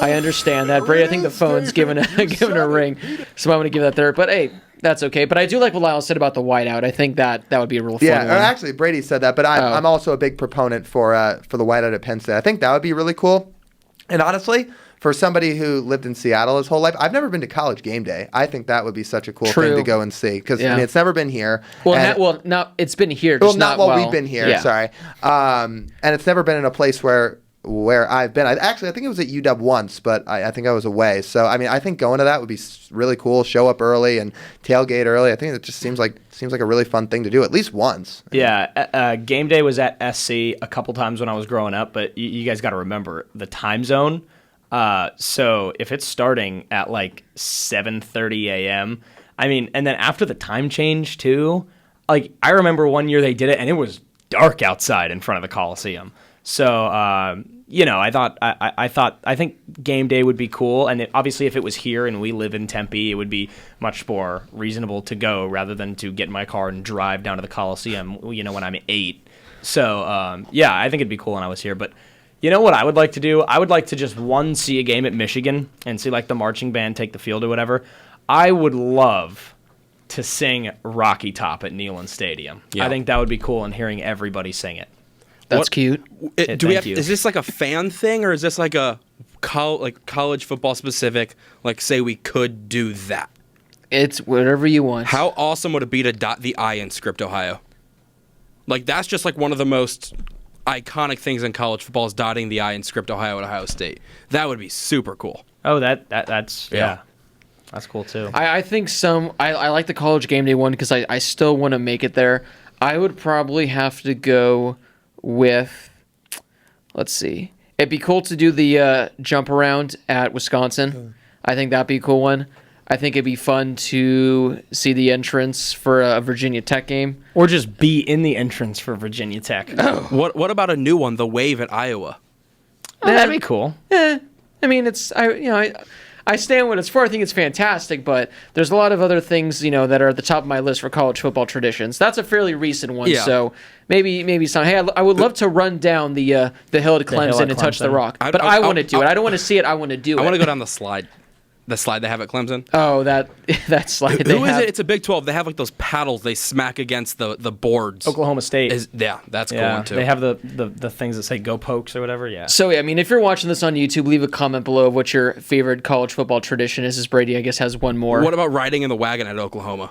understand that. Brady, I think the phone's giving a ring, so I'm going to give that there. But hey, that's okay. But I do like what Lyle said about the whiteout. I think that would be a real fun one. Actually, Brady said that, but I'm also a big proponent for the whiteout at Penn State. I think that would be really cool. And honestly, for somebody who lived in Seattle his whole life, I've never been to College Game Day. I think that would be such a cool thing to go and see, because it's never been here. Well, it's been here. Just not while we've been here. Yeah. Sorry, and it's never been in a place where I've been. I think it was at UW once, but I think I was away. So I mean, I think going to that would be really cool. Show up early and tailgate early. I think it just seems like a really fun thing to do at least once. Yeah, game day was at SC a couple times when I was growing up, but you guys got to remember the time zone. So if it's starting at like 7:30 a.m., I mean, and then after the time change too, like I remember one year they did it and it was dark outside in front of the Coliseum. So I think game day would be cool, and obviously if it was here and we live in Tempe, it would be much more reasonable to go rather than to get in my car and drive down to the Coliseum, when I'm 8. So I think it'd be cool when I was here, but. You know what I would like to do? I would like to just see a game at Michigan and see like the marching band take the field or whatever. I would love to sing Rocky Top at Neyland Stadium. Yeah. I think that would be cool, and hearing everybody sing it. That's cute. Is this like a fan thing, or is this like a college football specific? Like, say we could do that. It's whatever you want. How awesome would it be to dot the I in Script, Ohio? Like, that's just like one of the most iconic things in college football is dotting the I in Script, Ohio at Ohio State. That would be super cool. Oh, that's that's cool too. I think I like the College Game Day one because I still want to make it there. I would probably have to go with, let's see. It'd be cool to do the jump around at Wisconsin. I think that'd be a cool one. I think it'd be fun to see the entrance for a Virginia Tech game. Or just be in the entrance for Virginia Tech. Oh. What about a new one, the Wave at Iowa? That'd be cool. I mean, I stand what it's for. I think it's fantastic, but there's a lot of other things, that are at the top of my list for college football traditions. That's a fairly recent one, so maybe some. Hey, I would love to run down the hill to Clemson and touch the rock, but I want to do it. I don't want to see it. I want to do it. I want to go down the slide. The slide they have at Clemson. Oh, that slide. Who is it? It's a Big 12. They have like those paddles they smack against the boards. Oklahoma State. That's a cool one too. They have the things that say "Go Pokes" or whatever. Yeah. So I mean, if you're watching this on YouTube, leave a comment below of what your favorite college football tradition is. As Brady, I guess, has one more. What about riding in the wagon at Oklahoma?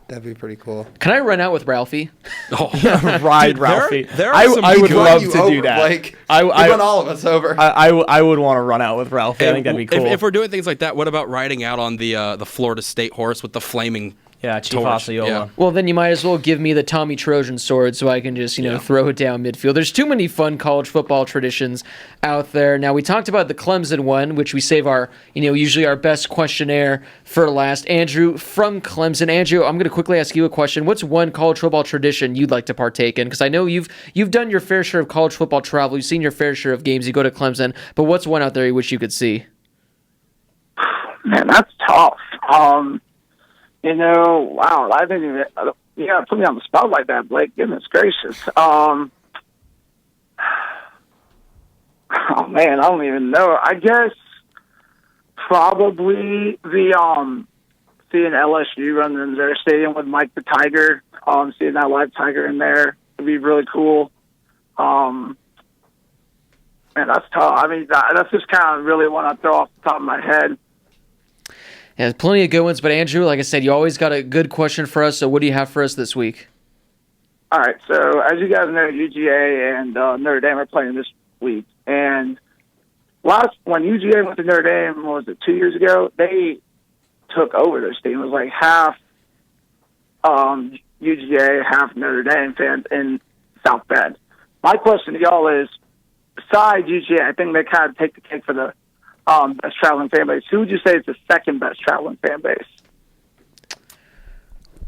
That'd be pretty cool. Can I run out with Ralphie? Ride Ralphie. there are I some would good- love You to do over, that. Blake. I You run all of us over. I would want to run out with Ralphie. I think that'd be cool. If we're doing things like that, what about riding out on the Florida State horse with the flaming? yeah, Chief torch? Osceola. Yeah. Well, then you might as well give me the Tommy Trojan sword so I can just, throw it down midfield. There's too many fun college football traditions out there. Now, we talked about the Clemson one, which we save our, usually our best questionnaire for last. Andrew from Clemson. Andrew, I'm going to quickly ask you a question. What's one college football tradition you'd like to partake in? Because I know you've done your fair share of college football travel. You've seen your fair share of games. You go to Clemson. But what's one out there you wish you could see? Man, that's tough. Wow, I didn't even. You gotta put me on the spot like that, Blake. Goodness gracious. Oh man, I don't even know. I guess probably the seeing LSU run in their stadium with Mike the Tiger. Seeing that live tiger in there would be really cool. Man, that's tough. I mean, that's just kind of really one I throw off the top of my head. Yeah, there's plenty of good ones, but Andrew, like I said, you always got a good question for us, so what do you have for us this week? All right, so as you guys know, UGA and Notre Dame are playing this week. And when UGA went to Notre Dame, what was it, 2 years ago, they took over their stadium. It was like half UGA, half Notre Dame fans in South Bend. My question to y'all is, besides UGA, I think they kind of take the cake for the best traveling fan base. Who would you say is the second best traveling fan base?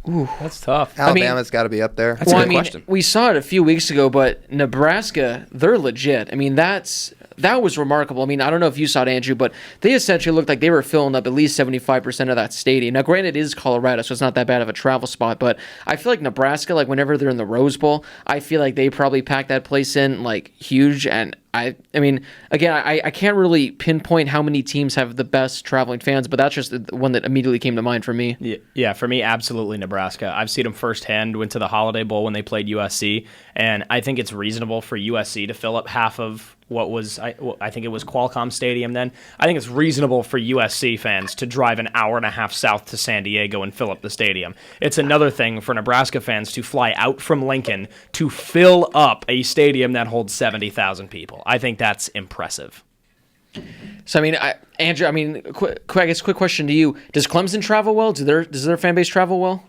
Ooh, that's tough. Alabama's got to be up there. That's a good question. We saw it a few weeks ago, but Nebraska, they're legit. I mean, that was remarkable. I mean, I don't know if you saw it, Andrew, but they essentially looked like they were filling up at least 75% of that stadium. Now, granted, it is Colorado, so it's not that bad of a travel spot, but I feel like Nebraska, like whenever they're in the Rose Bowl, I feel like they probably pack that place in like huge. And I mean, again, I can't really pinpoint how many teams have the best traveling fans, but that's just the one that immediately came to mind for me. Yeah, for me, absolutely Nebraska. I've seen them firsthand, went to the Holiday Bowl when they played USC, and I think it's reasonable for USC to fill up half of what was, I think it was Qualcomm Stadium then. I think it's reasonable for USC fans to drive an hour and a half south to San Diego and fill up the stadium. It's another thing for Nebraska fans to fly out from Lincoln to fill up a stadium that holds 70,000 people. I think that's impressive. So, I mean, Andrew, quick question to you. Does Clemson travel well? Does their fan base travel well?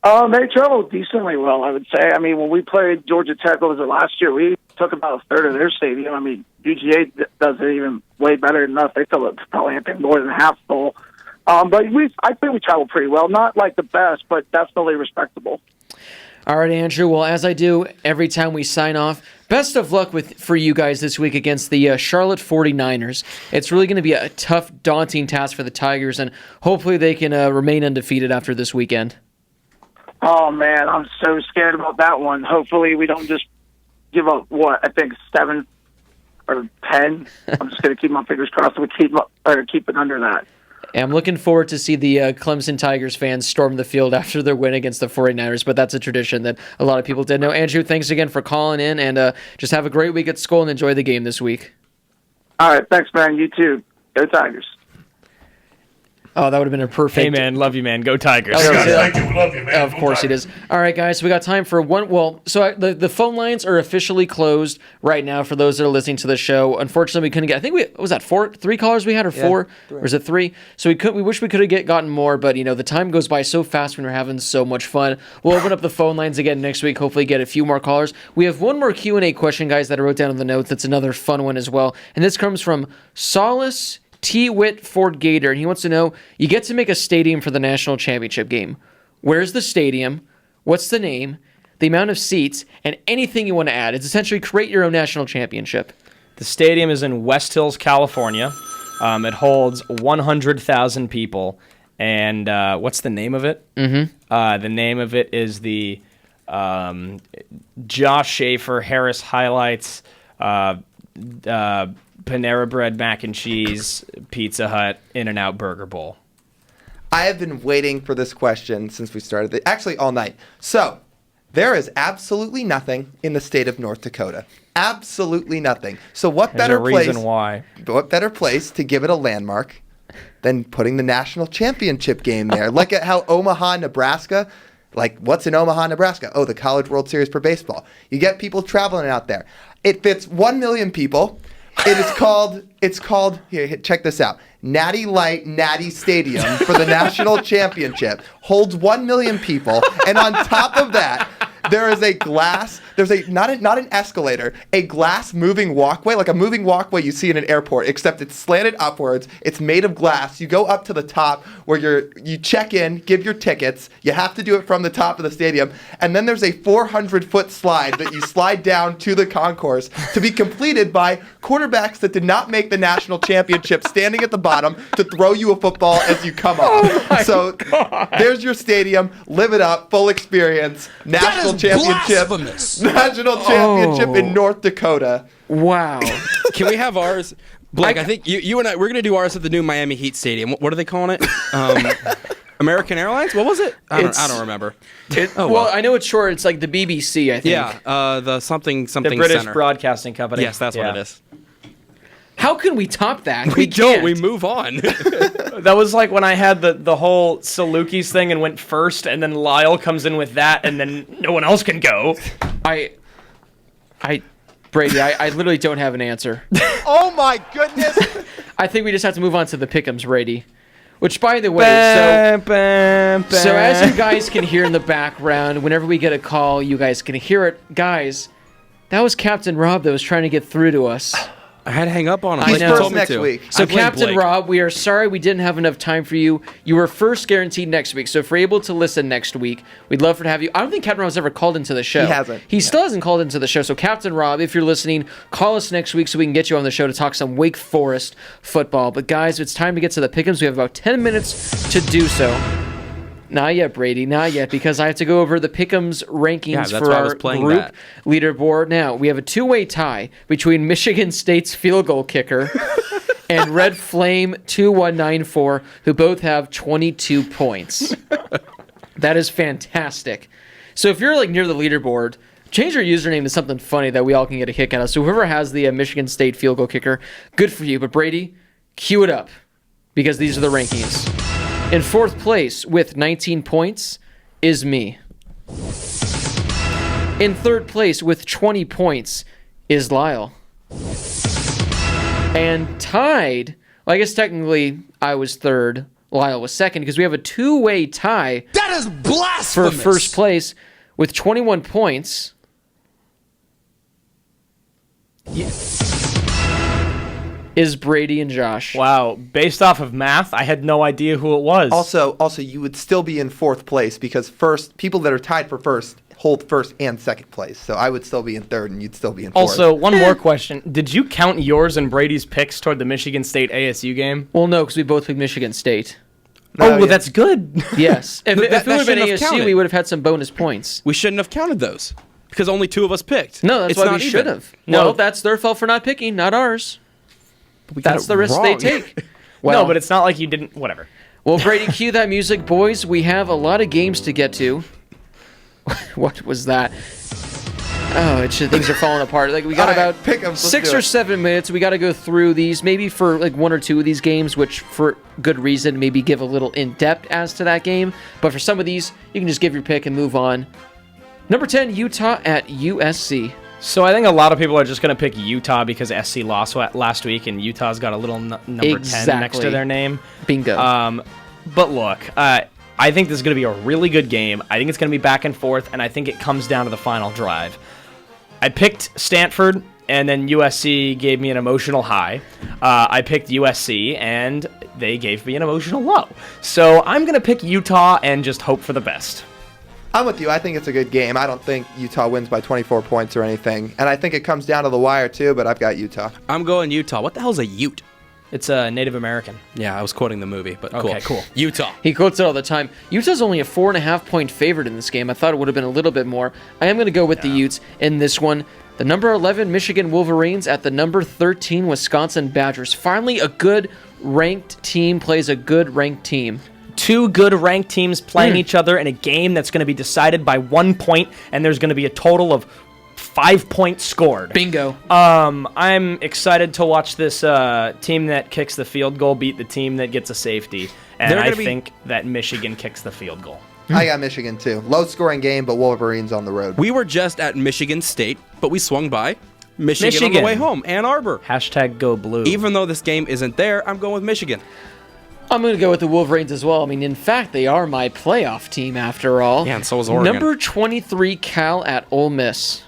They travel decently well, I would say. I mean, when we played Georgia Tech, what was it, last year, we took about a third of their stadium. I mean, UGA does it even way better than us. They fill it probably, I think, more than half full. But I think we travel pretty well. Not like the best, but definitely respectable. All right, Andrew. Well, as I do every time we sign off, best of luck for you guys this week against the Charlotte 49ers. It's really going to be a tough, daunting task for the Tigers, and hopefully they can remain undefeated after this weekend. Oh, man, I'm so scared about that one. Hopefully we don't just give up, 7 or 10. I'm just going to keep my fingers crossed we keep it under that. And I'm looking forward to see the Clemson Tigers fans storm the field after their win against the 49ers, but that's a tradition that a lot of people did know. Andrew, thanks again for calling in, and just have a great week at school and enjoy the game this week. All right, thanks, man. You too. Go Tigers. Oh, that would have been a perfect... Hey, man, love you, man. Go Tigers. Thank you. Love you, man. Of course it is. All right, guys, so we got time for one... Well, so the phone lines are officially closed right now for those that are listening to the show. Unfortunately, we couldn't get... I think what was that, 3 callers we had, or 4? Or is it 3? So we wish we could have gotten more, but, the time goes by so fast when we're having so much fun. We'll open up the phone lines again next week, hopefully get a few more callers. We have one more Q&A question, guys, that I wrote down in the notes. That's another fun one as well. And this comes from Solace T. Whitford Gator, and he wants to know, you get to make a stadium for the national championship game. Where's the stadium? What's the name? The amount of seats? And anything you want to add. It's essentially create your own national championship. The stadium is in West Hills, California. It holds 100,000 people. And what's the name of it? The name of it is the Josh Schaefer Harris Highlights Panera Bread Mac and Cheese Pizza Hut In-N-Out Burger Bowl. I have been waiting for this question since we started actually all night. So, there is absolutely nothing in the state of North Dakota. Absolutely nothing. So what There's better a place? reason why. What better place to give it a landmark then putting the national championship game there. Look at how Omaha, Nebraska, like what's in Omaha, Nebraska? Oh, the College World Series for baseball. You get people traveling out there. It fits 1 million people. It's called, here, check this out. Natty Light Natty Stadium for the national championship. Holds 1 million people. And on top of that, there is not an escalator, a glass moving walkway, like a moving walkway you see in an airport, except it's slanted upwards. It's made of glass. You go up to the top where you check in, give your tickets. You have to do it from the top of the stadium. And then there's a 400-foot slide that you slide down to the concourse to be completed by quarterbacks that did not make the national championship standing at the bottom to throw you a football as you come up. There's your stadium. Live it up. Full experience. National championship in North Dakota. Wow. Can we have ours? Blake, I think you and I, we're going to do ours at the new Miami Heat Stadium. What are they calling it? American Airlines? What was it? I don't remember. Well, I know it's short. It's like the BBC, I think. Yeah, the something The British Center. Broadcasting Company. Yes, that's what it is. How can we top that? We don't. can't. We move on. That was like when I had the whole Salukis thing and went first, and then Lyle comes in with that, and then no one else can go. Brady, I literally don't have an answer. Oh my goodness! I think we just have to move on to the pick'ems, Brady. Which, by the way, so as you guys can hear in the background, whenever we get a call, you guys can hear it. Guys, that was Captain Rob that was trying to get through to us. I had to hang up on him. He's Blake first told me next to. week. So, I blame Captain Blake. Rob, we are sorry we didn't have enough time for you. You were first guaranteed next week. So, if we're able to listen next week, we'd love to have you. I don't think Captain Rob's ever called into the show. He hasn't. He still hasn't called into the show. So, Captain Rob, if you're listening, call us next week so we can get you on the show to talk some Wake Forest football. But, guys, it's time to get to the pick'ems. We have about 10 minutes to do so. Not yet, Brady. Not yet, because I have to go over the Pick'ems rankings that's for why I was our playing group that. leaderboard. Now, we have a two-way tie between Michigan State's field goal kicker and Red Flame 2194, who both have 22 points. That is fantastic. So if you're like near the leaderboard, change your username to something funny that we all can get a kick out of. So whoever has the Michigan State field goal kicker, good for you. But Brady, cue it up, because these are the rankings. In fourth place with 19 points is me. In third place with 20 points is Lyle. And tied, well, I guess technically I was third, Lyle was second, because we have a two-way tie. That is blasphemous. For first place with 21 points. Is Brady and Josh. Wow, based off of math, I had no idea who it was. Also, you would still be in fourth place because people that are tied for first hold first and second place. So I would still be in third, and you'd still be in fourth. Also, one more question. Did you count yours and Brady's picks toward the Michigan State ASU game? Well, no, because we both picked Michigan State. That's good. Yes. If it would have been shouldn't have ASU, counted. we would have had some bonus points. We shouldn't have counted those because only two of us picked. No, that's It's why not we even. should have. No. Well, that's their fault for not picking, not ours. We got That's it the risk they wrong. take. No, but it's not like you didn't. Whatever. Well, Brady, cue that music, boys. We have a lot of games to get to. What was that? Oh, things are falling apart. Like we got All right, about pick 'em, let's 6 do or it. 7 minutes. We got to go through these, maybe for like one or two of these games, which for good reason, maybe give a little in depth as to that game. But for some of these, you can just give your pick and move on. Number 10, Utah at USC. So I think a lot of people are just going to pick Utah because SC lost last week, and Utah's got a little number 10 next Exactly. to their name. Bingo. But look, I think this is going to be a really good game. I think it's going to be back and forth, and I think it comes down to the final drive. I picked Stanford, and then USC gave me an emotional high. I picked USC, and they gave me an emotional low. So I'm going to pick Utah and just hope for the best. I'm with you. I think it's a good game. I don't think Utah wins by 24 points or anything. And I think it comes down to the wire, too, but I've got Utah. I'm going Utah. What the hell's a Ute? It's a Native American. Yeah, I was quoting the movie, but cool. Okay, cool. Utah. He quotes it all the time. Utah's only a 4.5-point favorite in this game. I thought it would have been a little bit more. I am going to go with the Utes in this one. The number 11 Michigan Wolverines at the number 13 Wisconsin Badgers. Finally, a good ranked team plays a good ranked team. Two good ranked teams playing each other in a game that's going to be decided by 1 point, and there's going to be a total of 5 points scored. Bingo. I'm excited to watch this team that kicks the field goal beat the team that gets a safety. And I think that Michigan kicks the field goal. I got Michigan too. Low scoring game, but Wolverines on the road. We were just at Michigan State, but we swung by Michigan on the way home. Ann Arbor. Hashtag go blue. Even though this game isn't there, I'm going with Michigan. I'm going to go with the Wolverines as well. I mean, in fact, they are my playoff team after all. Yeah, and so is Oregon. Number 23, Cal at Ole Miss.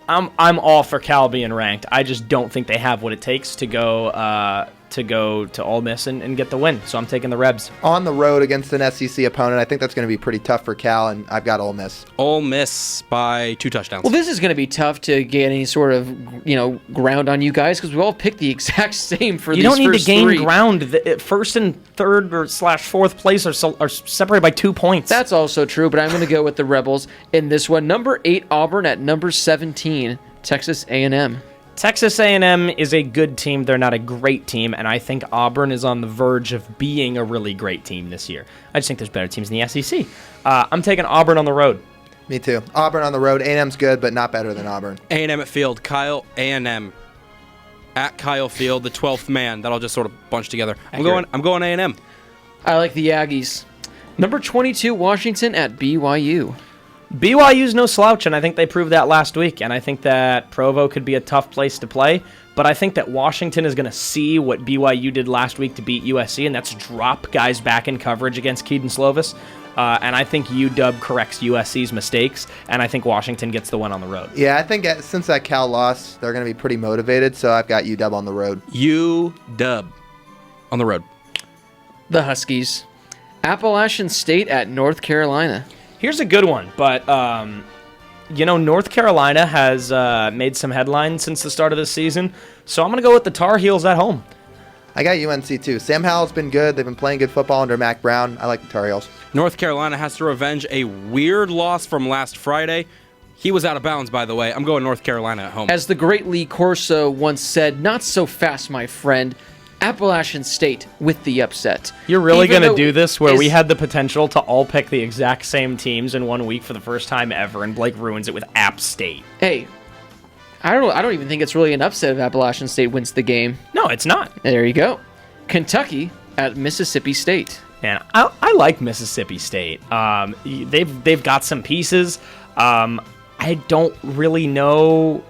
I'm all for Cal being ranked. I just don't think they have what it takes to go to Ole Miss and get the win. So I'm taking the Rebs. On the road against an SEC opponent, I think that's going to be pretty tough for Cal, and I've got Ole Miss. Ole Miss by 2 touchdowns. Well, this is going to be tough to get any sort of, ground on you guys because we all picked the exact same for these first three. You don't need to gain ground. First and third or /4th place are separated by 2 points. That's also true, but I'm going to go with the Rebels in this one. Number 8, Auburn at number 17, Texas A&M. Texas A&M is a good team. They're not a great team, and I think Auburn is on the verge of being a really great team this year. I just think there's better teams in the SEC. I'm taking Auburn on the road. Me too. Auburn on the road. A&M's good, but not better than Auburn. A&M at Field. Kyle A&M at Kyle Field, the 12th man. That'll just sort of bunch together. I'm going A&M. I like the Aggies. Number 22, Washington at BYU. BYU's no slouch, and I think they proved that last week, and I think that Provo could be a tough place to play, but I think that Washington is going to see what BYU did last week to beat USC, and that's drop guys back in coverage against Keaton Slovis, and I think UW corrects USC's mistakes, and I think Washington gets the win on the road. Yeah, I think since that Cal loss, they're going to be pretty motivated, so I've got UW on the road. UW on the road. The Huskies. Appalachian State at North Carolina. Here's a good one, but, North Carolina has made some headlines since the start of this season, so I'm going to go with the Tar Heels at home. I got UNC too. Sam Howell's been good. They've been playing good football under Mac Brown. I like the Tar Heels. North Carolina has to revenge a weird loss from last Friday. He was out of bounds, by the way. I'm going North Carolina at home. As the great Lee Corso once said, not so fast, my friend. Appalachian State with the upset. You're really going to do this where we had the potential to all pick the exact same teams in 1 week for the first time ever, and Blake ruins it with App State. Hey, I don't even think it's really an upset if Appalachian State wins the game. No, it's not. There you go. Kentucky at Mississippi State. Man, I like Mississippi State. They've got some pieces. I don't really know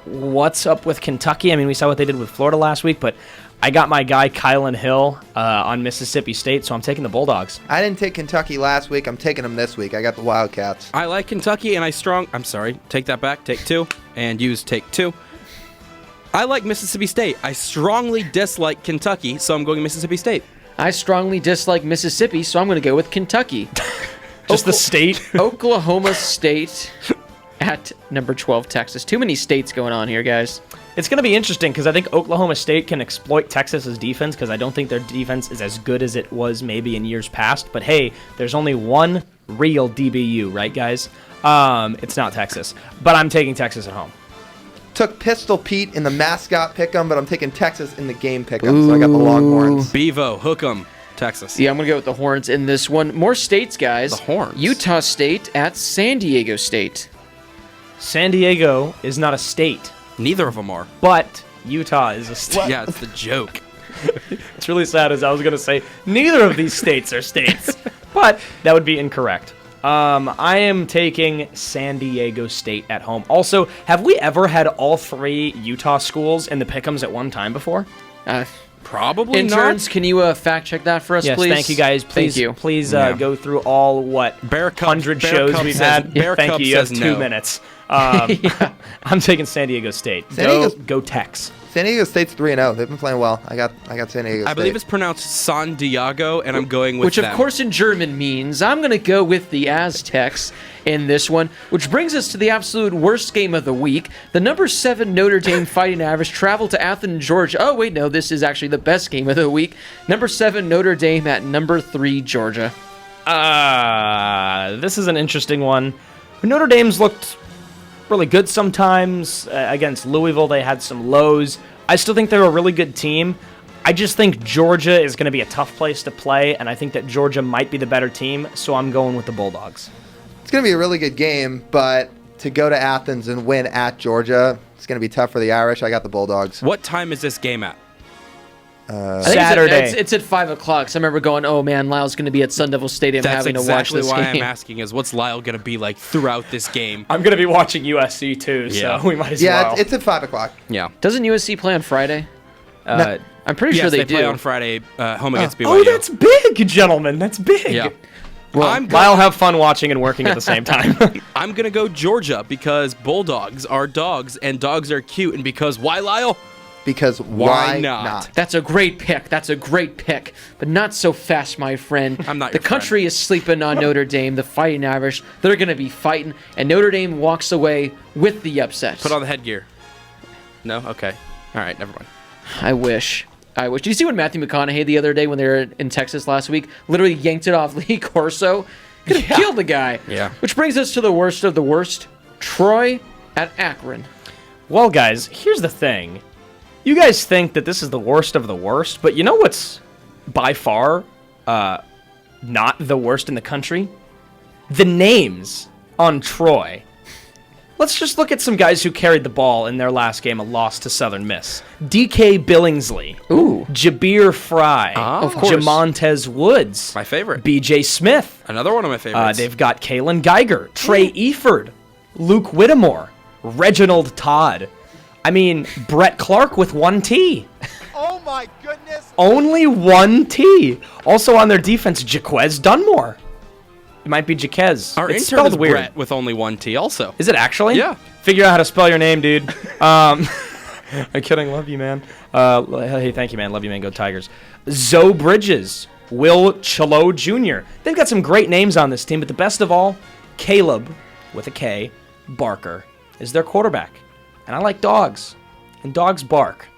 what's up with Kentucky. I mean, we saw what they did with Florida last week, but I got my guy Kylan Hill on Mississippi State, so I'm taking the Bulldogs. I didn't take Kentucky last week. I'm taking them this week. I got the Wildcats. I like Kentucky, and take that back. Take 2, and use take 2. I like Mississippi State. I strongly dislike Kentucky, so I'm going Mississippi State. I strongly dislike Mississippi, so I'm going to go with Kentucky. Just the state? Oklahoma State at number 12, Texas. Too many states going on here, guys. It's going to be interesting because I think Oklahoma State can exploit Texas's defense because I don't think their defense is as good as it was maybe in years past. But hey, there's only one real DBU, right, guys? It's not Texas. But I'm taking Texas at home. Took Pistol Pete in the mascot pick'em, but I'm taking Texas in the game pick'em, so I got the Longhorns. Bevo, hook 'em, Texas. Yeah, I'm going to go with the Horns in this one. More states, guys. The Horns. Utah State at San Diego State. San Diego is not a state. Neither of them are. But Utah is a state. Yeah, it's the joke. It's really sad as I was going to say neither of these states are states. But that would be incorrect. I am taking San Diego State at home. Also, have we ever had all 3 Utah schools in the pick'ems at one time before? Probably Interns, not. can you fact check that for us, yes, please? Thank you, guys. Please, thank you. Please go through all, Bear Cub, 100 Bear shows Cub we've says, had. Bear Thank Cub you. You have says 2 no. minutes. I'm taking San Diego State. Go Tex. San Diego State's 3-0. They've been playing well. I got San Diego State. I believe it's pronounced San Diego, and I'm going with which, of course, in German means I'm going to go with the Aztecs in this one, which brings us to the absolute worst game of the week. The number 7 Notre Dame Fighting Irish travel to Athens, Georgia. Oh, wait, no, this is actually the best game of the week. Number 7 Notre Dame at number 3 Georgia. This is an interesting one. Notre Dame's looked really good sometimes. Against Louisville, they had some lows. I still think they're a really good team. I just think Georgia is going to be a tough place to play, and I think that Georgia might be the better team, so I'm going with the Bulldogs. It's going to be a really good game, but to go to Athens and win at Georgia. It's going to be tough for the Irish. I got the Bulldogs. What time is this game at? I think Saturday. It's at 5 o'clock. So I remember going, oh man, Lyle's going to be at Sun Devil Stadium That's having exactly to watch this why game. I'm asking is what's Lyle going to be like throughout this game? I'm going to be watching USC too, Yeah. so we might as Yeah, well. it's at 5 o'clock. Yeah. Doesn't USC play on Friday? No. I'm pretty sure Yes, they play do. on Friday home against BYU. Oh, that's big, gentlemen. That's big. Yeah. Well, I'll have fun watching and working at the same time. I'm going to go Georgia because Bulldogs are dogs and dogs are cute. And because why, Lyle? Because why not? That's a great pick. That's a great pick. But not so fast, my friend. I'm not The your friend. country is sleeping on Notre Dame, the Fighting Irish. They're going to be fighting, and Notre Dame walks away with the upset. Put on the headgear. No? Okay. All right, never mind. I wish. Did you see what Matthew McConaughey the other day when they were in Texas last week? Literally yanked it off Lee Corso. Could have killed the guy. Yeah. Which brings us to the worst of the worst. Troy at Akron. Well, guys, here's the thing. You guys think that this is the worst of the worst, but you know what's by far not the worst in the country? The names on Troy. Let's just look at some guys who carried the ball in their last game, a loss to Southern Miss. D.K. Billingsley. Ooh. Jabir Fry. Of course. Jamontez Woods. My favorite. B.J. Smith. Another one of my favorites. They've got Kalen Geiger, Trey Eford, Luke Whittemore, Reginald Todd. I mean, Brett Clark with 1 T. Oh my goodness. Only 1 T. Also on their defense, Jaquez Dunmore. It might be Jaquez. Our It's intern is spelled weird. Brett with only 1 T also. Is it actually? Yeah. Figure out how to spell your name, dude. I'm kidding. Love you, man. Hey, thank you, man. Love you, man. Go Tigers. Zoe Bridges. Will Chalo Jr. They've got some great names on this team, but the best of all, Caleb, with a K, Barker, is their quarterback. And I like dogs. And dogs bark.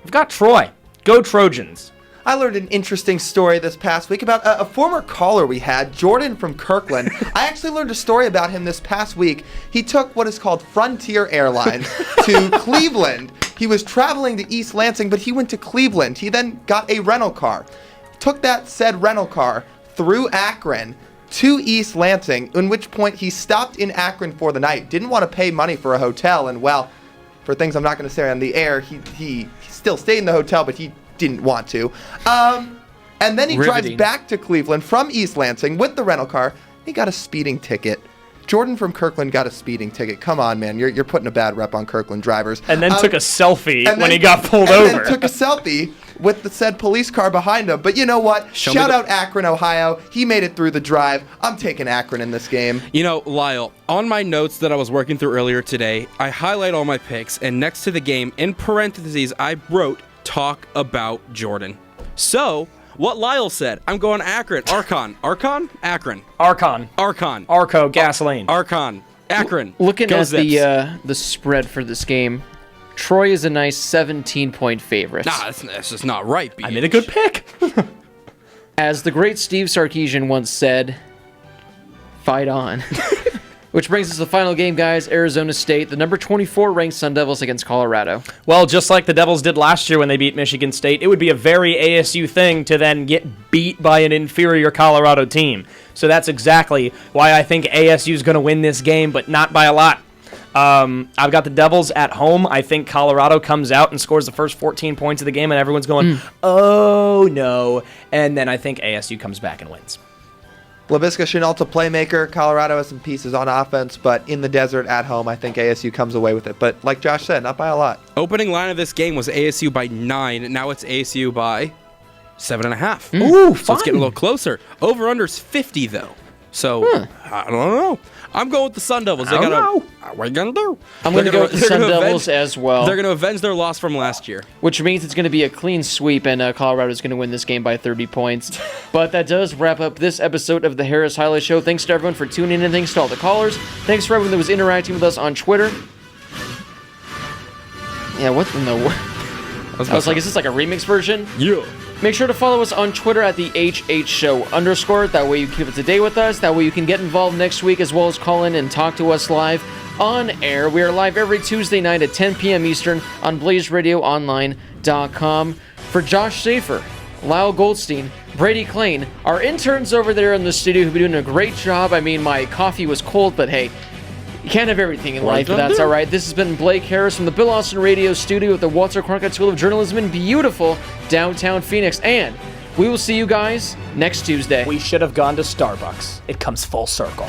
We've got Troy. Go Trojans. I learned an interesting story this past week about a former caller we had, Jordan from Kirkland. I actually learned a story about him this past week. He took what is called Frontier Airlines to Cleveland. He was traveling to East Lansing, but he went to Cleveland. He then got a rental car, took that said rental car through Akron to East Lansing, in which point he stopped in Akron for the night. Didn't want to pay money for a hotel, and well, for things I'm not going to say on the air, he still stayed in the hotel, but he didn't want to. And then he drives back to Cleveland from East Lansing with the rental car. He got a speeding ticket. Jordan from Kirkland got a speeding ticket. Come on, man. You're putting a bad rep on Kirkland drivers. And then took a selfie when he got pulled over. And then took a selfie with the said police car behind him. But you know what? Shout out Akron, Ohio. He made it through the drive. I'm taking Akron in this game. You know, Lyle, on my notes that I was working through earlier today, I highlight all my picks, and next to the game, in parentheses, I wrote, talk about Jordan. So, what Lyle said, I'm going Akron. Archon. Akron. Arco, gasoline. Archon. Akron. Looking Go at Zips. the spread for this game, Troy is a nice 17-point favorite. Nah, that's just not right, BH. I made a good pick. As the great Steve Sarkisian once said, fight on. Which brings us to the final game, guys. Arizona State, the number 24 ranked Sun Devils against Colorado. Well, just like the Devils did last year when they beat Michigan State, it would be a very ASU thing to then get beat by an inferior Colorado team. So that's exactly why I think ASU is going to win this game, but not by a lot. I've got the Devils at home. I think Colorado comes out and scores the first 14 points of the game, and everyone's going, oh, no. And then I think ASU comes back and wins. Laviska Shenault's a playmaker. Colorado has some pieces on offense, but in the desert at home, I think ASU comes away with it. But like Josh said, not by a lot. Opening line of this game was ASU by 9. Now it's ASU by 7.5. Ooh, so it's getting a little closer. Over-under's 50, though. So, I don't know. I'm going with the Sun Devils. What are you going to do? I'm going to go with the Sun Devils as well. They're going to avenge their loss from last year. Which means it's going to be a clean sweep, and Colorado's going to win this game by 30 points. But that does wrap up this episode of the Harris Highlight Show. Thanks to everyone for tuning in. Thanks to all the callers. Thanks for everyone that was interacting with us on Twitter. Yeah, what in the... I was like, is this like a remix version? Yeah. Make sure to follow us on Twitter at the HHShow _. That way you keep up to date with us. That way you can get involved next week as well as call in and talk to us live on air. We are live every Tuesday night at 10 p.m. Eastern on BlazeRadioOnline.com. For Josh Schaefer, Lyle Goldstein, Brady Klain, our interns over there in the studio who've been doing a great job. I mean, my coffee was cold, but hey, You can't have everything in life, but that's all right. This has been Blake Harris from the Bill Austin Radio Studio at the Walter Cronkite School of Journalism in beautiful downtown Phoenix. And we will see you guys next Tuesday. We should have gone to Starbucks. It comes full circle.